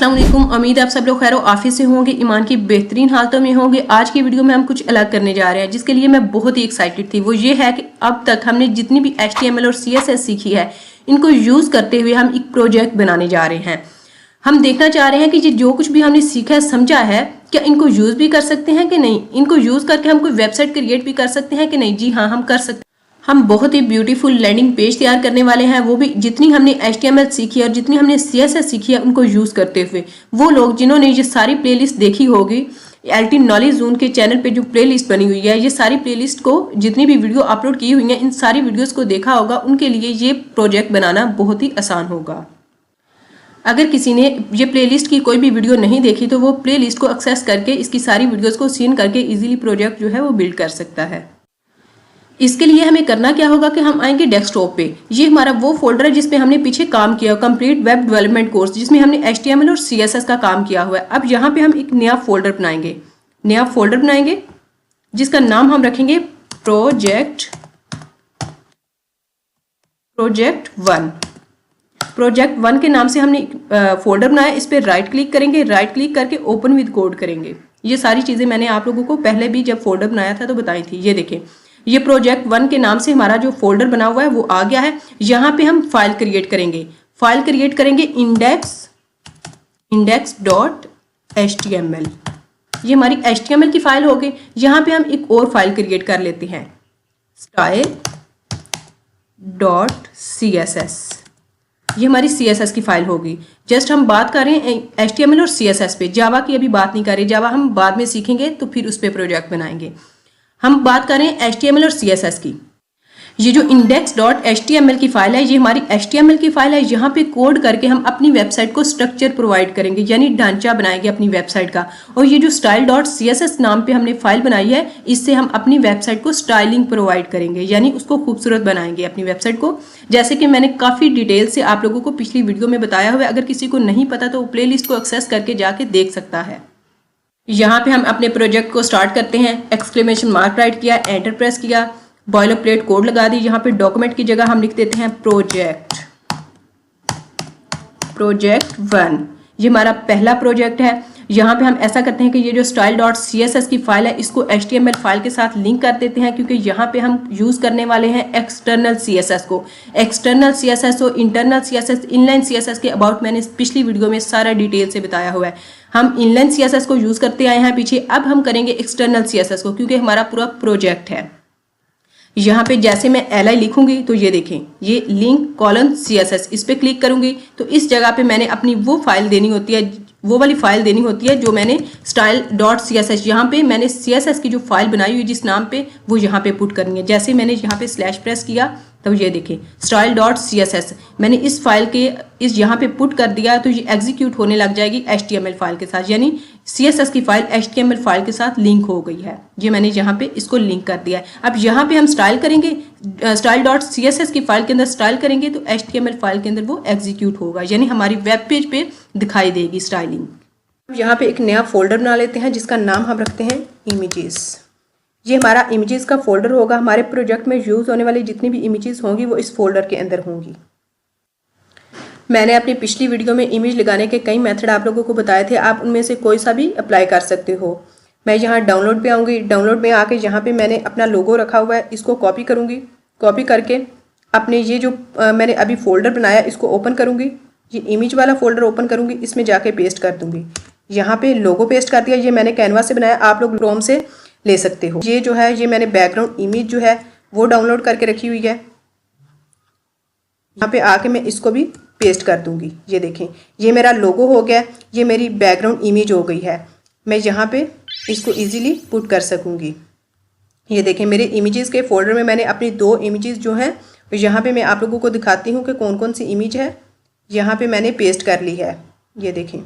अस्सलाम वालेकुम। उम्मीद है आप सब लोग खैर आफियत से होंगे, ईमान की बेहतरीन हालतों में होंगे। आज की वीडियो में हम कुछ अलग करने जा रहे हैं जिसके लिए मैं बहुत ही एक्साइटेड थी। वो ये है कि अब तक हमने जितनी भी HTML और CSS सीखी है, इनको यूज़ करते हुए हम एक प्रोजेक्ट बनाने जा रहे हैं। हम देखना चाह रहे हैं कि जो कुछ भी हमने सीखा है, समझा है, क्या इनको यूज़ भी कर सकते हैं कि नहीं, इनको यूज़ करके हम कोई वेबसाइट क्रिएट भी कर सकते हैं कि नहीं। जी हाँ, हम कर सकते हैं। हम बहुत ही ब्यूटीफुल लैंडिंग पेज तैयार करने वाले हैं, वो भी जितनी हमने HTML सीखी है और जितनी हमने CSS सीखी है उनको यूज़ करते हुए। वो लोग जिन्होंने ये सारी प्लेलिस्ट देखी होगी, LT नॉलेज जोन के चैनल पे जो प्लेलिस्ट बनी हुई है, ये सारी प्लेलिस्ट को जितनी भी वीडियो अपलोड की हुई हैं, इन सारी वीडियोस को देखा होगा, उनके लिए ये प्रोजेक्ट बनाना बहुत ही आसान होगा। अगर किसी ने ये प्लेलिस्ट की कोई भी वीडियो नहीं देखी तो वो प्लेलिस्ट को एक्सेस करके इसकी सारी वीडियोस को सीन करके इजीली प्रोजेक्ट जो है वो बिल्ड कर सकता है। इसके लिए हमें करना क्या होगा कि हम आएंगे डेस्कटॉप पे। ये हमारा वो फोल्डर है जिसमें हमने पीछे काम किया, कंप्लीट वेब डेवलपमेंट कोर्स, जिसमें हमने HTML और CSS का काम किया हुआ है। अब यहाँ पे हम एक नया फोल्डर बनाएंगे जिसका नाम हम रखेंगे प्रोजेक्ट 1 के नाम से हमने फोल्डर बनाया। इस पर राइट क्लिक करेंगे, राइट क्लिक करके ओपन विद कोड करेंगे। ये सारी चीज़ें मैंने आप लोगों को पहले भी जब फोल्डर बनाया था तो बताई थी। ये देखें, ये प्रोजेक्ट 1 के नाम से हमारा जो फोल्डर बना हुआ है वो आ गया है। यहाँ पे हम फाइल क्रिएट करेंगे index.html। ये हमारी HTML की फाइल होगी। यहाँ पे हम एक और फाइल क्रिएट कर लेते हैं, style.css। ये हमारी CSS की फाइल होगी। जस्ट हम बात कर रहे हैं HTML और CSS पे, जावा की अभी बात नहीं कर रहे। जावा हम बाद में सीखेंगे तो फिर उस पर प्रोजेक्ट बनाएंगे। हम बात करें HTML और CSS की। ये जो index.html की फाइल है, ये हमारी HTML की फाइल है। यहाँ पे कोड करके हम अपनी वेबसाइट को स्ट्रक्चर प्रोवाइड करेंगे, यानी ढांचा बनाएंगे अपनी वेबसाइट का। और ये जो style.css नाम पे हमने फाइल बनाई है, इससे हम अपनी वेबसाइट को स्टाइलिंग प्रोवाइड करेंगे, यानी उसको खूबसूरत बनाएंगे अपनी वेबसाइट को। जैसे कि मैंने काफ़ी डिटेल से आप लोगों को पिछली वीडियो में बताया हुआ है। अगर किसी को नहीं पता तो प्ले लिस्ट को एक्सेस करके जाके देख सकता है। यहाँ पे हम अपने प्रोजेक्ट को स्टार्ट करते हैं। एक्सक्लेमेशन मार्क राइट किया, एंटर प्रेस किया, बॉयलर प्लेट कोड लगा दी। यहाँ पे डॉक्यूमेंट की जगह हम लिख देते हैं प्रोजेक्ट 1। ये हमारा पहला प्रोजेक्ट है। यहाँ पे हम ऐसा करते हैं कि ये जो style.css की फाइल है, इसको HTML फाइल के साथ लिंक कर देते हैं, क्योंकि यहाँ पे हम यूज़ करने वाले हैं एक्सटर्नल CSS को। एक्सटर्नल CSS और इंटरनल CSS, इनलाइन CSS के अबाउट मैंने पिछली वीडियो में सारा डिटेल से बताया हुआ है। हम इनलाइन CSS को यूज़ करते आए हैं पीछे, अब हम करेंगे एक्सटर्नल CSS को, क्योंकि हमारा पूरा प्रोजेक्ट है। यहाँ पे जैसे मैं li लिखूंगी तो ये देखें, ये लिंक कॉलन CSS, इस पर क्लिक करूंगी तो इस जगह पे मैंने अपनी वो फाइल देनी होती है, वो वाली फाइल देनी होती है जो मैंने style.css, यहाँ पे मैंने CSS की जो फाइल बनाई हुई जिस नाम पे, वो यहाँ पे पुट करनी है। जैसे मैंने यहाँ पे स्लैश प्रेस किया तो ये देखें style.css मैंने इस फाइल के इस यहाँ पे पुट कर दिया, तो ये एग्जीक्यूट होने लग जाएगी HTML फाइल के साथ, यानी CSS की फाइल HTML फाइल के साथ लिंक हो गई है। ये मैंने यहाँ पे इसको लिंक कर दिया है। अब यहाँ पे हम स्टाइल करेंगे, style.css की फाइल के अंदर स्टाइल करेंगे तो HTML फाइल के अंदर वो एग्जीक्यूट होगा, यानी हमारी वेब पेज पे दिखाई देगी स्टाइलिंग। यहाँ पे एक नया फोल्डर बना लेते हैं जिसका नाम हम रखते हैं इमेजेस। ये हमारा इमेजेस का फोल्डर होगा। हमारे प्रोजेक्ट में यूज़ होने वाली जितनी भी इमेजेस होंगी वो इस फोल्डर के अंदर होंगी। मैंने अपनी पिछली वीडियो में इमेज लगाने के कई मेथड आप लोगों को बताए थे, आप उनमें से कोई सा भी अप्लाई कर सकते हो। मैं यहाँ डाउनलोड पे आऊँगी, डाउनलोड में आके यहाँ पे मैंने अपना लोगो रखा हुआ है, इसको कॉपी करूँगी। कॉपी करके अपने ये जो मैंने अभी फोल्डर बनाया इसको ओपन करूँगी, ये इमेज वाला फोल्डर ओपन करूँगी, इसमें जाके पेस्ट कर दूँगी। यहाँ पे लोगो पेस्ट कर दिया। ये मैंने कैनवा से बनाया, आप लोग क्रोम से ले सकते हो। ये जो है, ये मैंने बैकग्राउंड इमेज जो है वो डाउनलोड करके रखी हुई है। यहाँ पे आके मैं इसको भी पेस्ट कर दूंगी। ये देखें, ये मेरा लोगो हो गया, ये मेरी बैकग्राउंड इमेज हो गई है। मैं यहाँ पे इसको इजीली पुट कर सकूंगी। ये देखें, मेरे इमेजेस के फोल्डर में मैंने अपनी 2 इमेजेस जो हैं, यहाँ पे मैं आप लोगों को दिखाती हूँ कि कौन कौन सी इमेज है। यहाँ पे मैंने पेस्ट कर ली है। ये देखें,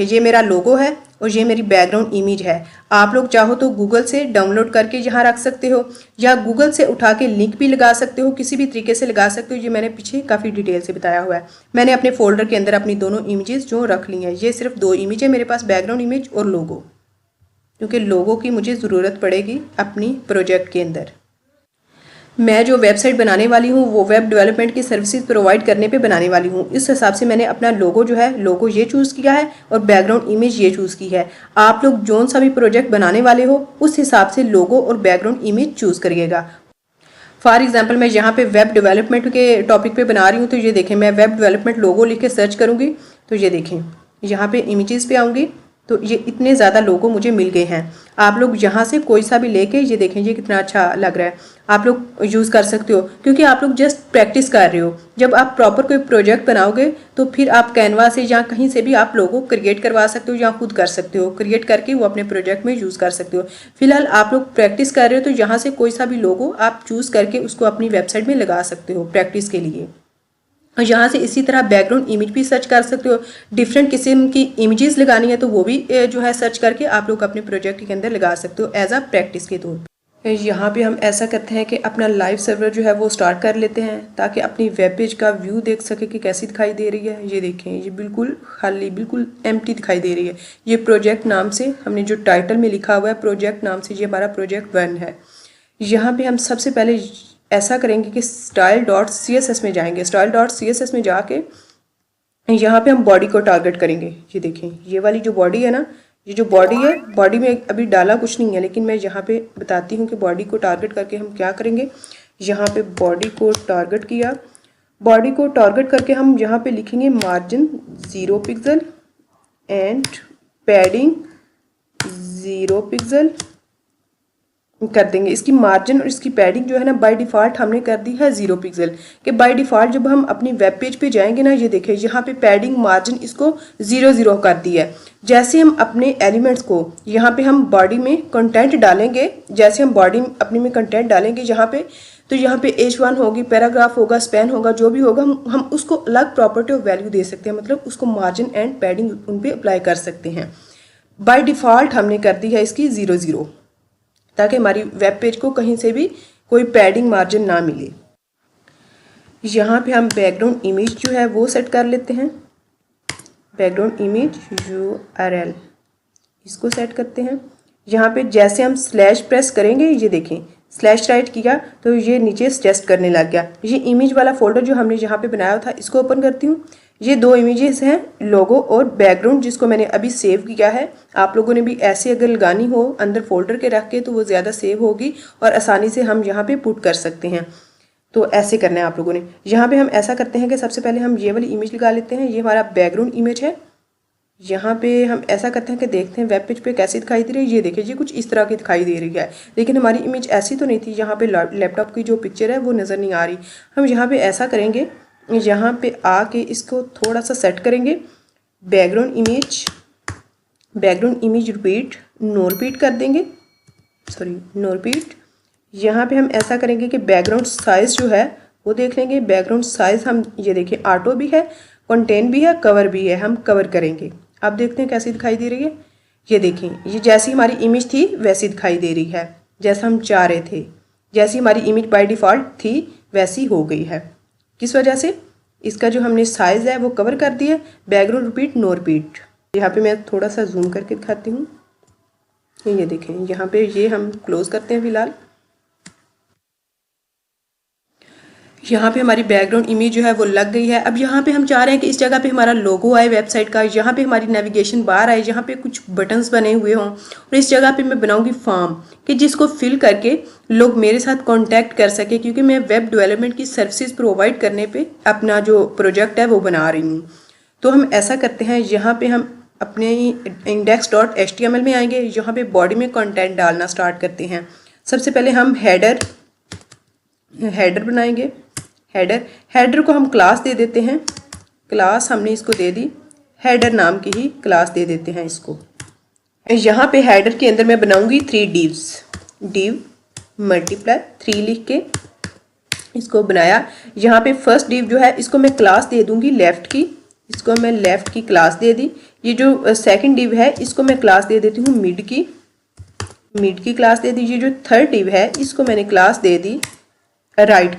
ये मेरा लोगो है और ये मेरी बैकग्राउंड इमेज है। आप लोग चाहो तो गूगल से डाउनलोड करके यहाँ रख सकते हो, या गूगल से उठा के लिंक भी लगा सकते हो, किसी भी तरीके से लगा सकते हो। ये मैंने पीछे काफ़ी डिटेल से बताया हुआ है। मैंने अपने फोल्डर के अंदर अपनी दोनों इमेजेस जो रख ली हैं। ये सिर्फ 2 इमेज है मेरे पास, बैकग्राउंड इमेज और लोगो, क्योंकि लोगो की मुझे ज़रूरत पड़ेगी अपनी प्रोजेक्ट के अंदर। मैं जो वेबसाइट बनाने वाली हूँ वो वेब डेवलपमेंट की सर्विसेज प्रोवाइड करने पे बनाने वाली हूँ। इस हिसाब से मैंने अपना लोगो जो है, लोगो ये चूज़ किया है और बैकग्राउंड इमेज ये चूज़ की है। आप लोग जोन सा भी प्रोजेक्ट बनाने वाले हो उस हिसाब से लोगो और बैकग्राउंड इमेज चूज़ करिएगा। फॉर एग्जाम्पल मैं यहाँ पे वेब डेवलपमेंट के टॉपिक पे बना रही हूँ, तो ये देखें मैं वेब डेवलपमेंट लोगो लिख के सर्च करूँगी तो ये देखें यहाँ पे इमेजेस पे आऊँगी तो ये इतने ज़्यादा लोगो मुझे मिल गए हैं। आप लोग यहाँ से कोई सा भी लेके ये देखें ये कितना अच्छा लग रहा है, आप लोग यूज़ कर सकते हो क्योंकि आप लोग जस्ट प्रैक्टिस कर रहे हो। जब आप प्रॉपर कोई प्रोजेक्ट बनाओगे तो फिर आप कैनवा से या कहीं से भी आप लोगो क्रिएट करवा सकते हो या खुद कर सकते हो, क्रिएट करके वो अपने प्रोजेक्ट में यूज़ कर सकते हो। फिलहाल आप लोग प्रैक्टिस कर रहे हो तो यहाँ से कोई सा भी लोगो आप चूज़ करके उसको अपनी वेबसाइट में लगा सकते हो प्रैक्टिस के लिए। और यहाँ से इसी तरह बैकग्राउंड इमेज भी सर्च कर सकते हो। डिफरेंट किस्म की इमेजेस लगानी है तो वो भी जो है सर्च करके आप लोग अपने प्रोजेक्ट के अंदर लगा सकते हो एज अ प्रैक्टिस के तौर पर। यहाँ पे हम ऐसा करते हैं कि अपना लाइव सर्वर जो है वो स्टार्ट कर लेते हैं ताकि अपनी वेब पेज का व्यू देख सके कि कैसी दिखाई दे रही है। ये देखें ये बिल्कुल खाली, बिल्कुल एम्प्टी दिखाई दे रही है। ये प्रोजेक्ट नाम से हमने जो टाइटल में लिखा हुआ है प्रोजेक्ट नाम से, ये हमारा प्रोजेक्ट 1 है। यहाँ पे हम सबसे पहले ऐसा करेंगे कि style.css में जाएंगे। style.css में जाके यहाँ पे हम बॉडी को टारगेट करेंगे। ये देखें ये वाली जो बॉडी है ना, ये जो बॉडी है, बॉडी में अभी डाला कुछ नहीं है लेकिन मैं यहाँ पे बताती हूँ कि बॉडी को टारगेट करके हम क्या करेंगे। यहाँ पे बॉडी को टारगेट किया, बॉडी को टारगेट करके हम यहाँ पे लिखेंगे margin 0 pixel and padding 0 pixel कर देंगे। इसकी मार्जिन और इसकी पैडिंग जो है ना बाय डिफ़ॉल्ट हमने कर दी है 0 पिक्सल कि बाय डिफ़ॉल्ट जब हम अपनी वेब पेज पे जाएंगे ना, ये देखिए यहाँ पे पैडिंग मार्जिन इसको 0 कर दी है। जैसे हम अपने एलिमेंट्स को यहाँ पे हम बॉडी में कंटेंट डालेंगे, जैसे हम बॉडी अपनी में कंटेंट डालेंगे यहाँ पे, तो यहाँ पे H1 होगी, पैराग्राफ होगा, स्पैन होगा, जो भी होगा हम उसको अलग प्रॉपर्टी ऑफ वैल्यू दे सकते हैं, मतलब उसको मार्जिन एंड पैडिंग उन पर अप्लाई कर सकते हैं। बाय डिफ़ॉल्ट हमने कर दी है इसकी 0 ताकि हमारी वेब पेज को कहीं से भी कोई पैडिंग मार्जिन ना मिले। यहाँ पे हम बैकग्राउंड इमेज जो है वो सेट कर लेते हैं। बैकग्राउंड इमेज URL इसको सेट करते हैं। यहाँ पे जैसे हम स्लैश प्रेस करेंगे, ये देखें स्लैश राइट किया तो ये नीचे सजेस्ट करने लग गया। ये इमेज वाला फोल्डर जो हमने यहाँ पे बनाया था इसको ओपन करती हूँ। ये 2 इमेजेस हैं, लोगो और बैकग्राउंड, जिसको मैंने अभी सेव किया है। आप लोगों ने भी ऐसे अगर लगानी हो अंदर फोल्डर के रख के तो वो ज़्यादा सेव होगी और आसानी से हम यहाँ पे पुट कर सकते हैं। तो ऐसे करना है आप लोगों ने। यहाँ पे हम ऐसा करते हैं कि सबसे पहले हम ये वाली इमेज लगा लेते हैं। ये हमारा बैकग्राउंड इमेज है। यहाँ पे हम ऐसा करते हैं कि देखते हैं वेब पेज पे कैसी दिखाई दे रही है। ये देखिए ये कुछ इस तरह की दिखाई दे रही है, लेकिन हमारी इमेज ऐसी तो नहीं थी। यहाँ पे लैपटॉप की जो पिक्चर है वो नज़र नहीं आ रही। हम यहाँ पे ऐसा करेंगे, यहाँ पे आके इसको थोड़ा सा सेट करेंगे। Background image repeat no repeat कर देंगे, सॉरी नो रिपीट। यहाँ पे हम ऐसा करेंगे कि बैकग्राउंड साइज़ जो है वो देख लेंगे। बैकग्राउंड साइज़ हम ये देखें ऑटो भी है, कंटेंट भी है, कवर भी है, हम कवर करेंगे। आप देखते हैं कैसी दिखाई दे रही है। ये देखें ये जैसी हमारी इमेज थी वैसी दिखाई दे रही है, जैसा हम चाह रहे थे। जैसी हमारी इमेज बाय डिफ़ॉल्ट थी वैसी हो गई है। किस वजह से? इसका जो हमने साइज़ है वो कवर कर दिया। Background repeat no repeat. यहाँ पे मैं थोड़ा सा जूम करके दिखाती हूँ। ये देखें यहाँ पे ये हम क्लोज करते हैं फिलहाल। यहाँ पे हमारी बैकग्राउंड इमेज जो है वो लग गई है। अब यहाँ पे हम चाह रहे हैं कि इस जगह पे हमारा लोगो आए वेबसाइट का, यहाँ पे हमारी नेविगेशन बार आए, यहाँ पे कुछ बटन्स बने हुए हों, और इस जगह पे मैं बनाऊंगी फॉर्म कि जिसको फिल करके लोग मेरे साथ कांटेक्ट कर सके, क्योंकि मैं वेब डेवलपमेंट की सर्विसेज प्रोवाइड करने पे अपना जो प्रोजेक्ट है वो बना रही हूँ। तो हम ऐसा करते हैं, यहाँ पे हम अपने index.html में आएंगे। यहाँ पे बॉडी में कंटेंट डालना स्टार्ट करते हैं। सबसे पहले हम हेडर बनाएंगे। हेडर को हम क्लास दे देते हैं। क्लास हमने इसको दे दी, हेडर नाम की ही क्लास दे देते हैं इसको। यहाँ पे हेडर के अंदर मैं बनाऊंगी 3 divs, div मल्टीप्लाई 3 लिख के इसको बनाया। यहाँ पे फर्स्ट div जो है इसको मैं क्लास दे दूंगी लेफ्ट की, इसको मैं लेफ्ट की क्लास दे दी। ये जो सेकंड div है इसको मैं क्लास दे देती हूँ मिड की क्लास दे दी। ये जो थर्ड div है इसको मैंने क्लास दे दी राइट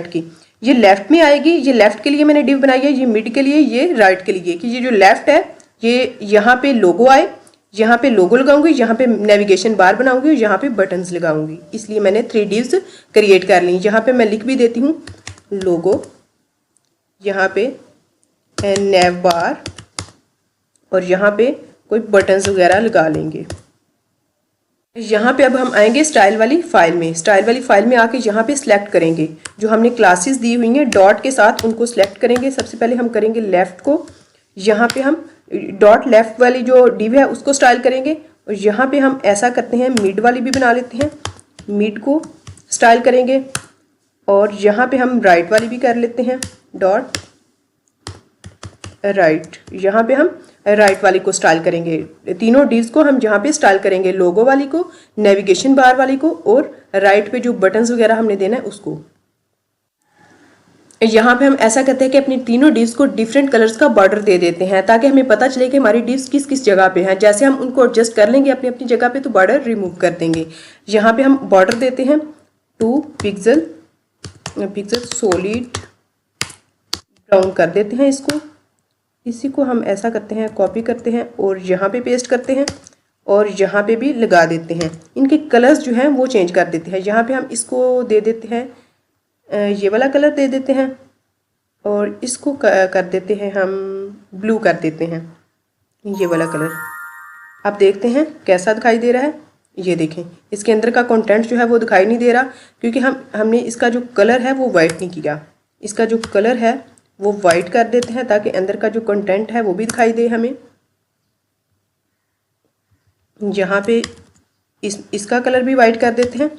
की। ये लेफ्ट में आएगी, ये लेफ्ट के लिए मैंने डिव बनाई है, ये मिड के लिए, ये राइट के लिए, कि ये जो लेफ्ट है ये यहाँ पे लोगो आए, यहाँ पे लोगो लगाऊंगी, यहाँ पे नेविगेशन बार बनाऊंगी और यहाँ पे बटन्स लगाऊंगी। इसलिए मैंने 3 divs क्रिएट कर ली। यहाँ पे मैं लिख भी देती हूँ लोगो, यहाँ पे नेव बार और यहाँ पे कोई बटन्स वगैरह लगा लेंगे। यहाँ पे अब हम आएंगे स्टाइल वाली फाइल में। स्टाइल वाली फाइल में आके यहाँ पे सिलेक्ट करेंगे जो हमने क्लासेस दी हुई हैं डॉट के साथ, उनको सिलेक्ट करेंगे। सबसे पहले हम करेंगे लेफ्ट को, यहाँ पे हम डॉट लेफ्ट वाली जो डिव है उसको स्टाइल करेंगे और यहाँ पे हम ऐसा करते हैं मिड वाली भी बना लेते हैं, मिड को स्टाइल करेंगे और यहाँ पे हम राइट वाली भी कर लेते हैं, डॉट राइट, यहाँ पे हम राइट वाली को स्टाइल करेंगे। तीनों डिव्स को हम यहाँ पे स्टाइल करेंगे, लोगो वाली को, नेविगेशन बार वाली को और राइट पे जो बटन्स वगैरह हमने देना है उसको। यहाँ पे हम ऐसा करते हैं कि अपनी तीनों डिव्स को डिफरेंट कलर्स का बॉर्डर दे देते हैं ताकि हमें पता चले कि हमारी डिव्स किस किस जगह पे हैं। जैसे हम उनको एडजस्ट कर लेंगे अपनी अपनी जगह पे तो बॉर्डर रिमूव कर देंगे। यहाँ पे हम बॉर्डर देते हैं 2 पिक्सल सॉलिड ब्राउन कर देते हैं इसको। इसी को हम ऐसा करते हैं, कॉपी करते हैं और यहाँ पे पेस्ट करते हैं और यहाँ पे भी लगा देते हैं। इनके कलर्स जो हैं वो चेंज कर देते हैं। यहाँ पे हम इसको दे देते हैं ये वाला कलर दे देते हैं और इसको कर देते हैं हम ब्लू कर देते हैं, ये वाला कलर। आप देखते हैं कैसा दिखाई दे रहा है। ये देखें इसके अंदर का कंटेंट जो है वो दिखाई नहीं दे रहा क्योंकि हमने इसका जो कलर है वो वाइट नहीं किया। इसका जो कलर है वो वाइट कर देते हैं ताकि अंदर का जो कंटेंट है वो भी दिखाई दे हमें। यहाँ पे इसका कलर भी वाइट कर देते हैं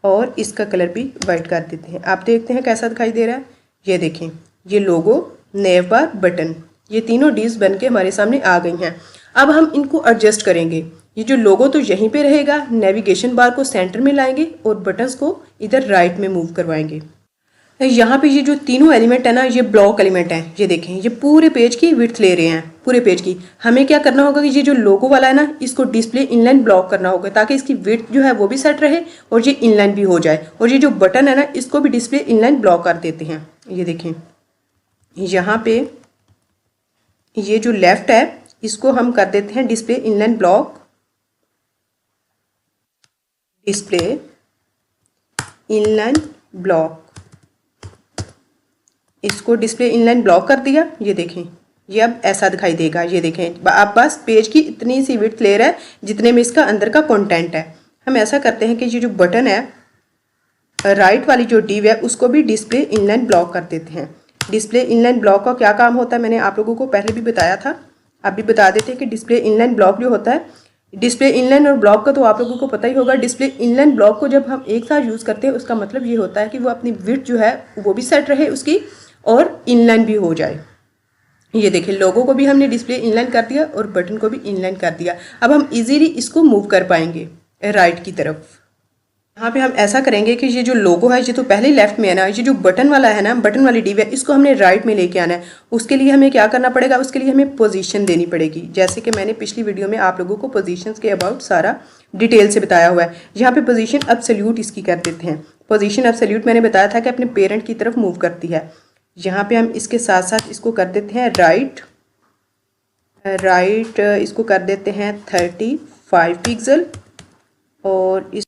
और इसका कलर भी वाइट कर देते हैं। आप देखते हैं कैसा दिखाई दे रहा है। ये देखें ये लोगो, नेव बार, बटन, ये तीनों डिव्स बन के हमारे सामने आ गई हैं। अब हम इनको एडजस्ट करेंगे। ये जो लोगो तो यहीं पे रहेगा, नेविगेशन बार को सेंटर में लाएंगे और बटन्स को इधर राइट में मूव करवाएंगे। यहाँ पे ये जो तीनों एलिमेंट है ना, ये ब्लॉक एलिमेंट हैं। ये देखें ये पूरे पेज की विड्थ ले रहे हैं, पूरे पेज की। हमें क्या करना होगा कि ये जो लोगो वाला है ना, इसको डिस्प्ले इनलाइन ब्लॉक करना होगा ताकि इसकी विड्थ जो है वो भी सेट रहे और ये इनलाइन भी हो जाए। और ये जो बटन है ना, इसको भी डिस्प्ले इनलाइन ब्लॉक कर देते हैं। ये देखें यहाँ पे ये जो लेफ्ट है इसको हम कर देते हैं display inline block, display inline block. इसको डिस्प्ले इनलाइन ब्लॉक कर दिया। ये देखें ये अब ऐसा दिखाई देगा। ये देखें आप बस पेज की इतनी सी विड्थ ले रहा है जितने में इसका अंदर का कंटेंट है। हम ऐसा करते हैं कि ये जो बटन है, राइट वाली जो डिव है उसको भी डिस्प्ले इनलाइन ब्लॉक कर देते हैं। डिस्प्ले इनलाइन ब्लॉक का क्या काम होता है मैंने आप लोगों को पहले भी बताया था, आप भी बता देते हैं कि डिस्प्ले इनलाइन ब्लॉक जो होता है, डिस्प्ले इनलाइन और ब्लॉक का तो आप लोगों को पता ही होगा। डिस्प्ले इनलाइन ब्लॉक को जब हम एक साथ यूज़ करते हैं उसका मतलब ये होता है कि वो अपनी विड्थ जो है वो भी सेट रहे उसकी और इनलाइन भी हो जाए। ये देखिए लोगो को भी हमने डिस्प्ले इनलाइन कर दिया और बटन को भी इनलाइन कर दिया। अब हम इजीली इसको मूव कर पाएंगे राइट की तरफ। यहाँ पे हम ऐसा करेंगे कि ये जो लोगो है ये तो पहले ही लेफ्ट में है ना, ये जो बटन वाला है ना, बटन वाली डिव है, इसको हमने राइट में लेके आना है। उसके लिए हमें क्या करना पड़ेगा, उसके लिए हमें पोजीशन देनी पड़ेगी। जैसे कि मैंने पिछली वीडियो में आप लोगों को पोजीशंस के अबाउट सारा डिटेल से बताया हुआ है। यहाँ पे पोजीशन एब्सोल्यूट इसकी कर देते हैं। पोजीशन एब्सोल्यूट मैंने बताया था कि अपने पेरेंट की तरफ मूव करती है। यहाँ पे हम इसके साथ साथ इसको कर देते हैं राइट, इसको कर देते हैं 35 पिक्सल और इस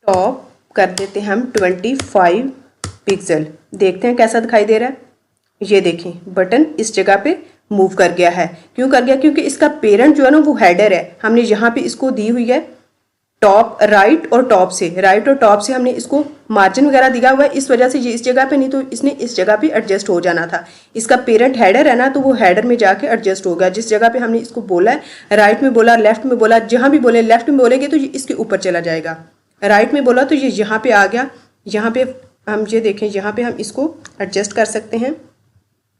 टॉप कर देते हैं हम 25 पिक्सल। देखते हैं कैसा दिखाई दे रहा है। ये देखें बटन इस जगह पे मूव कर गया है। क्यों कर गया, क्योंकि इसका पेरेंट जो है ना वो हेडर है। हमने यहाँ पे इसको दी हुई है टॉप, राइट और टॉप से हमने इसको मार्जिन वगैरह दिया हुआ है। इस वजह से ये इस जगह पे, नहीं तो इसने इस जगह पे एडजस्ट हो जाना था। इसका पेरेंट हेडर है ना, तो वो हेडर में जाके एडजस्ट हो गया। जिस जगह पे हमने इसको बोला है, राइट में बोला, लेफ्ट में बोला, जहाँ भी बोले, लेफ्ट में बोलेंगे तो ये इसके ऊपर चला जाएगा, राइट में बोला तो ये यहाँ पे आ गया। यहाँ पे हम ये देखें, यहाँ पे हम इसको एडजस्ट कर सकते हैं।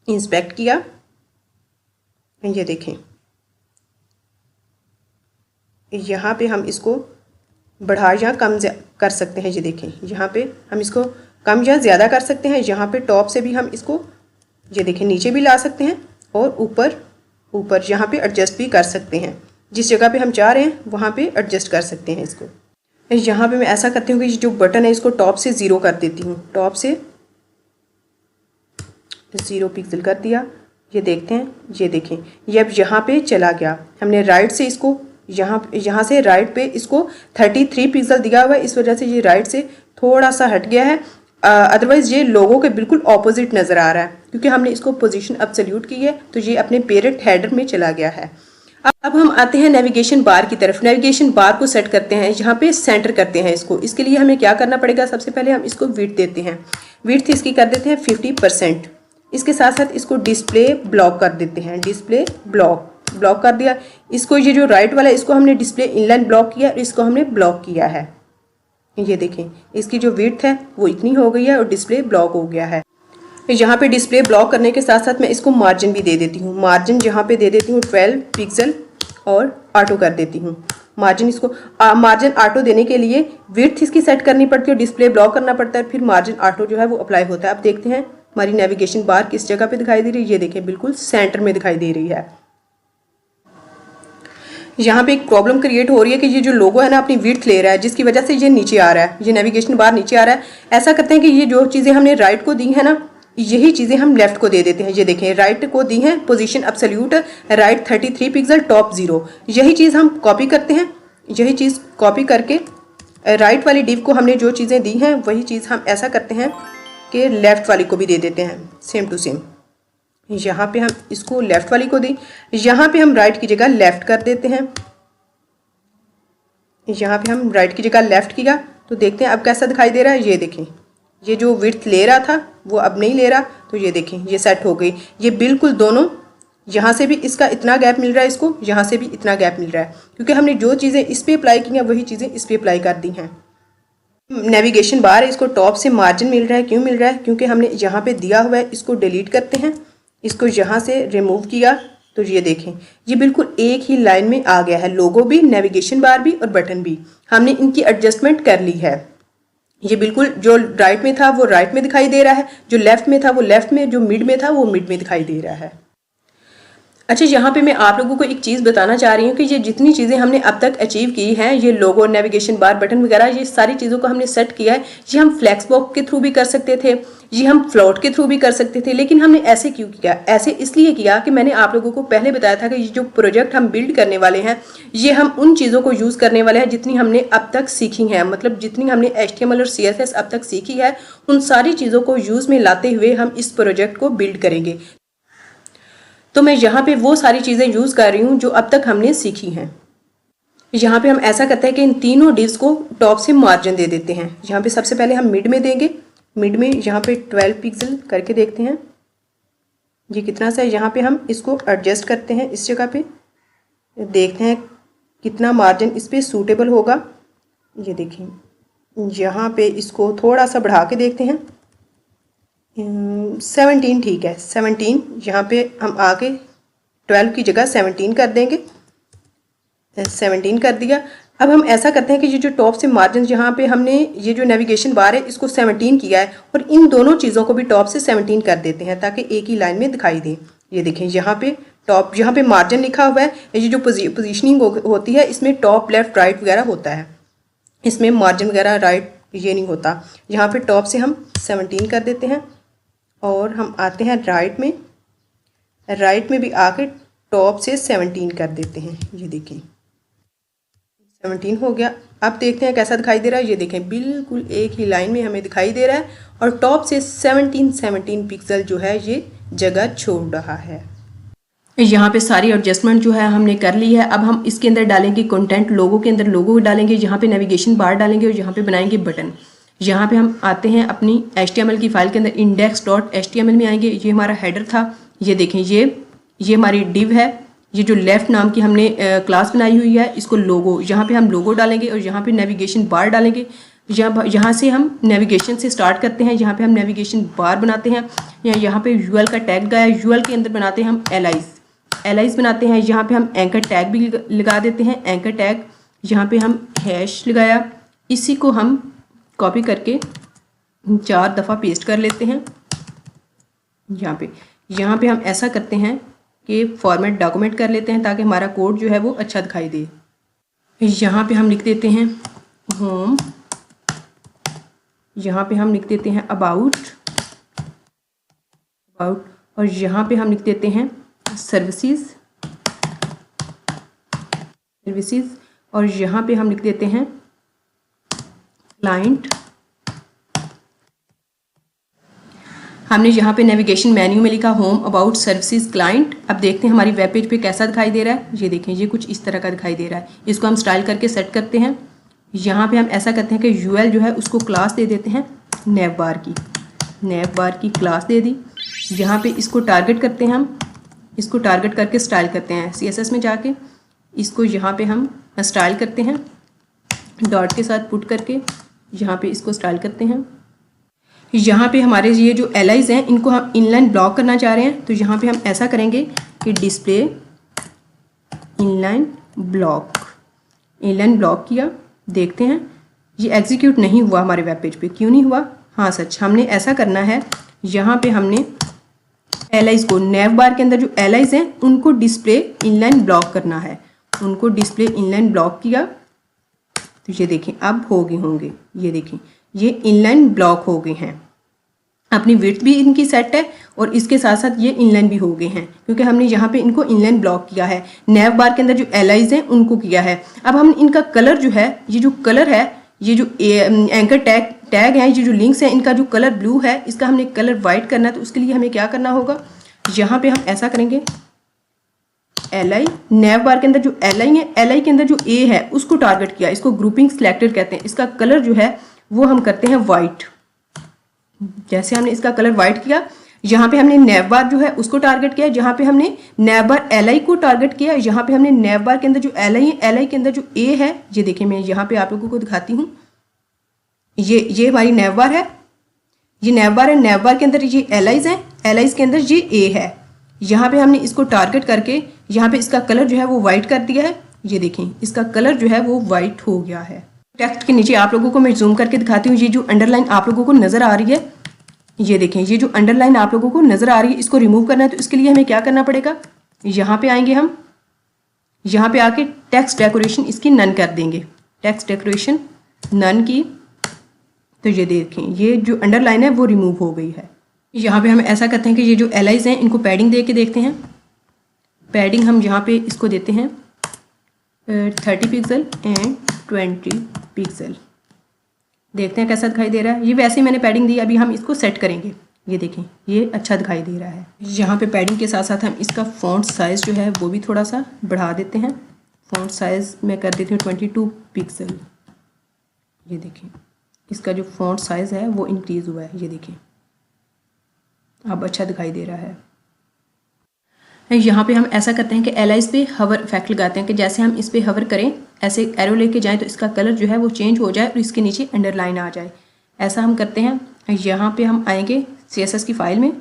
इंस्पेक्ट किया, ये देखें यहाँ पे हम इसको बढ़ा या कम कर सकते हैं। ये देखें यहाँ पे हम इसको कम या ज़्यादा कर सकते हैं। यहाँ पे टॉप से भी हम इसको ये देखें नीचे भी ला सकते हैं और ऊपर यहाँ पे एडजस्ट भी कर सकते हैं। जिस जगह पे हम चाह रहे हैं वहाँ पे एडजस्ट कर सकते हैं इसको। यहाँ पे मैं ऐसा करती हूँ कि जो बटन है इसको टॉप से 0 कर देती हूँ। टॉप से 0 पिक्सल कर दिया ये देखते हैं, ये देखें, ये अब यहाँ पे चला गया। हमने राइट से इसको यहाँ से राइट पे इसको 33 पिक्सल दिया हुआ है, इस वजह से ये राइट से थोड़ा सा हट गया है। अदरवाइज ये लोगों के बिल्कुल ऑपोजिट नज़र आ रहा है, क्योंकि हमने इसको पोजीशन एब्सोल्यूट की है तो ये अपने पेरेंट हेडर में चला गया है। अब हम आते हैं नेविगेशन बार की तरफ। नेविगेशन बार को सेट करते हैं, यहाँ पे सेंटर करते हैं इसको। इसके लिए हमें क्या करना पड़ेगा, सबसे पहले हम इसको विड्थ देते हैं, विड्थ इसकी कर देते हैं 50%। इसके साथ साथ इसको डिस्प्ले ब्लॉक कर देते हैं, डिस्प्ले ब्लॉक कर दिया। इसको ये जो राइट वाला है इसको हमने डिस्प्ले इनलाइन ब्लॉक किया और इसको हमने ब्लॉक किया है। ये देखें, इसकी जो विड्थ है वो इतनी हो गई है और डिस्प्ले ब्लॉक हो गया है। यहाँ पे डिस्प्ले ब्लॉक करने के साथ साथ मैं इसको मार्जिन भी दे देती हूँ। मार्जिन यहाँ पे दे देती हूँ 12 पिक्सल और ऑटो कर देती हूँ मार्जिन। इसको मार्जिन ऑटो देने के लिए विड्थ इसकी सेट करनी पड़ती है, डिस्प्ले ब्लॉक करना पड़ता है, फिर मार्जिन ऑटो जो है वो अप्लाई होता है। अब देखते हैं हमारी नेविगेशन बार किस जगह पे दिखाई दे रही है। ये देखें, बिल्कुल सेंटर में दिखाई दे रही है। यहाँ पे एक प्रॉब्लम क्रिएट हो रही है कि ये जो लोगो है ना अपनी विड्थ ले रहा है, जिसकी वजह से ये नीचे आ रहा है, ये नेविगेशन बार नीचे आ रहा है। ऐसा करते हैं कि ये जो चीज़ें हमने राइट को दी है ना, यही चीज़ें हम लेफ्ट को दे देते हैं। ये देखें, राइट को दी है position absolute, right 33 pixel, top 0। यही चीज़ हम कॉपी करते हैं। यही चीज़ कॉपी करके राइट वाली डिव को हमने जो चीज़ें दी हैं वही चीज़ हम ऐसा करते हैं कि लेफ़्ट वाली को भी दे देते हैं, सेम टू सेम। यहाँ पे हम इसको लेफ़्ट वाली को दी, यहाँ पे हम राइट की जगह लेफ़्ट कर देते हैं। यहाँ पे हम राइट की जगह लेफ़्ट किया तो देखते हैं अब कैसा दिखाई दे रहा है। ये देखें, ये जो विड्थ ले रहा था वो अब नहीं ले रहा, तो ये देखें ये सेट हो गई। ये बिल्कुल दोनों, यहाँ से भी इसका इतना गैप मिल रहा है, इसको यहाँ से भी इतना गैप मिल रहा है, क्योंकि हमने जो चीज़ें इस पर अप्लाई की हैं वही चीज़ें इस पर अप्लाई कर दी हैं। नेविगेशन बार इसको टॉप से मार्जिन मिल रहा है, क्यों मिल रहा है, क्योंकि हमने यहाँ पे दिया हुआ है। इसको डिलीट करते हैं, इसको यहाँ से रिमूव किया तो ये देखें ये बिल्कुल एक ही लाइन में आ गया है। लोगो भी, नेविगेशन बार भी और बटन भी, हमने इनकी एडजस्टमेंट कर ली है। ये बिल्कुल जो राइट में था वो राइट में दिखाई दे रहा है, जो लेफ्ट में था वो लेफ्ट में, जो मिड में था वो मिड में दिखाई दे रहा है। अच्छा, यहाँ पे मैं आप लोगों को एक चीज़ बताना चाह रही हूँ कि ये जितनी चीज़ें हमने अब तक अचीव की हैं, ये लोगो, नेविगेशन बार, बटन वगैरह, ये सारी चीज़ों को हमने सेट किया है। ये हम फ्लैक्स बॉक्स के थ्रू भी कर सकते थे, ये हम फ्लोट के थ्रू भी कर सकते थे, लेकिन हमने ऐसे क्यों किया? ऐसे इसलिए किया कि मैंने आप लोगों को पहले बताया था कि ये जो प्रोजेक्ट हम बिल्ड करने वाले हैं, ये हम उन चीज़ों को यूज़ करने वाले हैं जितनी हमने अब तक सीखी हैं। मतलब जितनी हमने HTML और CSS अब तक सीखी है, उन सारी चीज़ों को यूज़ में लाते हुए हम इस प्रोजेक्ट को बिल्ड करेंगे। तो मैं यहाँ पे वो सारी चीज़ें यूज़ कर रही हूँ जो अब तक हमने सीखी हैं। यहाँ पे हम ऐसा करते हैं कि इन तीनों डिव्स को टॉप से मार्जिन दे देते हैं। यहाँ पे सबसे पहले हम मिड में देंगे, मिड में यहाँ पे 12 पिक्सल करके देखते हैं ये कितना सा है। यहाँ पे हम इसको एडजस्ट करते हैं, इस जगह पे देखते हैं कितना मार्जिन इस पर सूटेबल होगा। ये देखें, यहाँ पे इसको थोड़ा सा बढ़ा के देखते हैं, 17 ठीक है, 17। यहाँ पे हम आके 12 की जगह 17 कर देंगे, 17 कर दिया। अब हम ऐसा करते हैं कि ये जो टॉप से मार्जिन, यहाँ पे हमने ये जो नेविगेशन बार है इसको 17 किया है, और इन दोनों चीज़ों को भी टॉप से 17 कर देते हैं ताकि एक ही लाइन में दिखाई दे। ये देखें, यहाँ पे टॉप, यहाँ पे मार्जिन लिखा हुआ है। ये जो पोजीशनिंग होती है इसमें टॉप, लेफ्ट, राइट वगैरह होता है, इसमें मार्जिन वगैरह राइट ये नहीं होता। यहाँ पे टॉप से हम 17 कर देते हैं और हम आते हैं राइट में, राइट में भी आके टॉप से 17 कर देते हैं। ये देखें 17 हो गया। अब देखते हैं कैसा दिखाई दे रहा है। ये देखें बिल्कुल एक ही लाइन में हमें दिखाई दे रहा है, और टॉप से 17 पिक्सल जो है ये जगह छोड़ रहा है। यहाँ पे सारी एडजस्टमेंट जो है हमने कर ली है। अब हम इसके अंदर डालेंगे कंटेंट, लोगो के अंदर लोगो डालेंगे, यहाँ पे नेविगेशन बार डालेंगे और यहाँ पे बनाएंगे बटन। यहाँ पे हम आते हैं अपनी HTML की फाइल के अंदर, index.html में आएंगे। ये हमारा हेडर था, ये देखें ये हमारी डिव है। ये जो लेफ्ट नाम की हमने क्लास बनाई हुई है, इसको लोगो, यहाँ पे हम लोगो डालेंगे और यहाँ पे नेविगेशन बार डालेंगे। यहाँ से हम नेविगेशन से स्टार्ट करते हैं, यहाँ पे हम नेविगेशन बार बनाते हैं। यहाँ पे UL का टैग गया है, UL के अंदर बनाते हैं हम एलाइज बनाते हैं। यहाँ पे हम एंकर टैग भी लगा देते हैं, एंकर टैग। यहाँ पे हम हैश लगाया, इसी को हम कॉपी करके 4 दफ़ा पेस्ट कर लेते हैं। यहाँ पे हम ऐसा करते हैं कि फॉर्मेट डॉक्यूमेंट कर लेते हैं ताकि हमारा कोड जो है वो अच्छा दिखाई दे। यहाँ पे हम लिख देते हैं होम, यहाँ पे हम लिख देते हैं अबाउट, और यहाँ पे हम लिख देते हैं सर्विसेज, और यहाँ पे हम लिख देते हैं क्लाइंट। हमने यहाँ पे नेविगेशन मेन्यू में लिखा होम, अबाउट, सर्विसेज, क्लाइंट। अब देखते हैं हमारी वेब पेज पे कैसा दिखाई दे रहा है। ये देखें, ये कुछ इस तरह का दिखाई दे रहा है। इसको हम स्टाइल करके सेट करते हैं। यहाँ पे हम ऐसा करते हैं कि यूएल जो है उसको क्लास दे देते हैं नैव बार की क्लास दे दी। यहाँ पे इसको टारगेट करते हैं, हम इसको टारगेट करके स्टाइल करते हैं CSS में जाके। इसको यहाँ पे हम स्टाइल करते हैं डॉट के साथ पुट करके, यहाँ पे इसको स्टाइल करते हैं। यहाँ पे हमारे ये जो एलाइज हैं इनको हम इनलाइन ब्लॉक करना चाह रहे हैं, तो यहाँ पे हम ऐसा करेंगे कि डिस्प्ले इनलाइन ब्लॉक किया। देखते हैं ये एग्जीक्यूट नहीं हुआ हमारे वेब पेज पे। क्यों नहीं हुआ? हाँ सच, हमने ऐसा करना है, यहाँ पे हमने एलाइज को नैव बार के अंदर जो एलाइज हैं उनको डिस्प्ले इनलाइन ब्लॉक करना है। उनको डिस्प्ले इनलाइन ब्लॉक किया तो ये देखें अब हो गए होंगे, ये देखें ये इनलाइन ब्लॉक हो गए हैं। अपनी विड्थ भी इनकी सेट है और इसके साथ साथ ये इनलाइन भी हो गए हैं क्योंकि हमने यहाँ पे इनको इनलाइन ब्लॉक किया है। नैव बार के अंदर जो एलाइज हैं उनको किया है। अब हम इनका कलर जो है, ये जो कलर है, ये जो एंकर टैग है, ये जो लिंक्स हैं, इनका जो कलर ब्लू है, इसका हमने कलर वाइट करना है। तो उसके लिए हमें क्या करना होगा, यहाँ पे हम ऐसा करेंगे एल नैव बार के अंदर जो एल है, एल के अंदर जो ए है उसको टारगेट किया। इसको ग्रुपिंग सिलेक्टेड कहते हैं। इसका कलर जो है वो हम करते हैं वाइट। जैसे हमने इसका कलर वाइट किया, यहाँ पे हमने नैव बार जो है उसको टारगेट किया। जहाँ पे हमने नैव बार एल को टारगेट किया, यहाँ पे हमने नैव बार के अंदर जो एल है, एल के अंदर जो ए है, ये देखिए मैं यहाँ पे आप लोगों को दिखाती हूँ। ये हमारी नैव बार है, ये नैव बार है। नैव बार के अंदर ये एलाइज है, एलाइज के अंदर ये ए है। यहाँ पे हमने इसको टारगेट करके यहाँ पे इसका कलर जो है वो वाइट कर दिया है। ये देखें इसका कलर जो है वो वाइट हो गया है। टेक्स्ट के नीचे आप लोगों को मैं जूम करके दिखाती हूँ। ये जो अंडरलाइन आप लोगों को नजर आ रही है, ये देखें ये जो अंडरलाइन आप लोगों को नजर आ रही है, इसको रिमूव करना है। तो इसके लिए हमें क्या करना पड़ेगा, यहाँ पे आएंगे हम, यहाँ पे आके टेक्स्ट डेकोरेशन इसकी नन कर देंगे। टेक्स्ट डेकोरेशन नन की, तो ये देखें ये जो अंडरलाइन है वो रिमूव हो गई है। यहाँ पे हम ऐसा करते हैं कि ये जो एलाइज हैं इनको पैडिंग दे के देखते हैं। पैडिंग हम यहाँ पे इसको देते हैं 30 पिक्सल एंड 20 पिक्सल। देखते हैं कैसा दिखाई दे रहा है। ये वैसे मैंने पैडिंग दी, अभी हम इसको सेट करेंगे। ये देखें ये अच्छा दिखाई दे रहा है। यहाँ पे पैडिंग के साथ साथ हम इसका फॉन्ट साइज़ जो है वो भी थोड़ा सा बढ़ा देते हैं। फॉन्ट साइज़ मैं कर देती हूँ 22 पिक्सल। ये देखें इसका जो फॉन्ट साइज़ है वो इंक्रीज़ हुआ है। ये देखें अब अच्छा दिखाई दे रहा है। यहाँ पे हम ऐसा करते हैं कि एलाइज पे हवर इफेक्ट लगाते हैं कि जैसे हम इस पे हवर करें, ऐसे एरो लेके जाएं तो इसका कलर जो है वो चेंज हो जाए और इसके नीचे अंडरलाइन आ जाए। ऐसा हम करते हैं। यहाँ पे हम आएंगे CSS की फाइल में।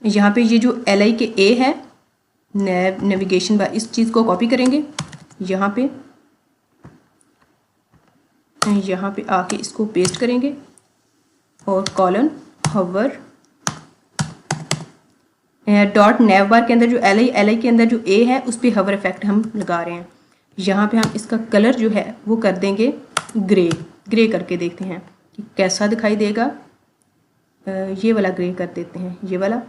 यहाँ पे ये जो LI के A है नेविगेशन बार, इस चीज़ को कॉपी करेंगे। यहाँ पे आके इसको पेस्ट करेंगे और कॉलन हवर डॉट नैव बार के अंदर जो LI के अंदर जो A है उस पर हवर इफेक्ट हम लगा रहे हैं। यहाँ पे हम इसका कलर जो है वो कर देंगे ग्रे करके देखते हैं कि कैसा दिखाई देगा। ये वाला ग्रे कर देते हैं, ये वाला।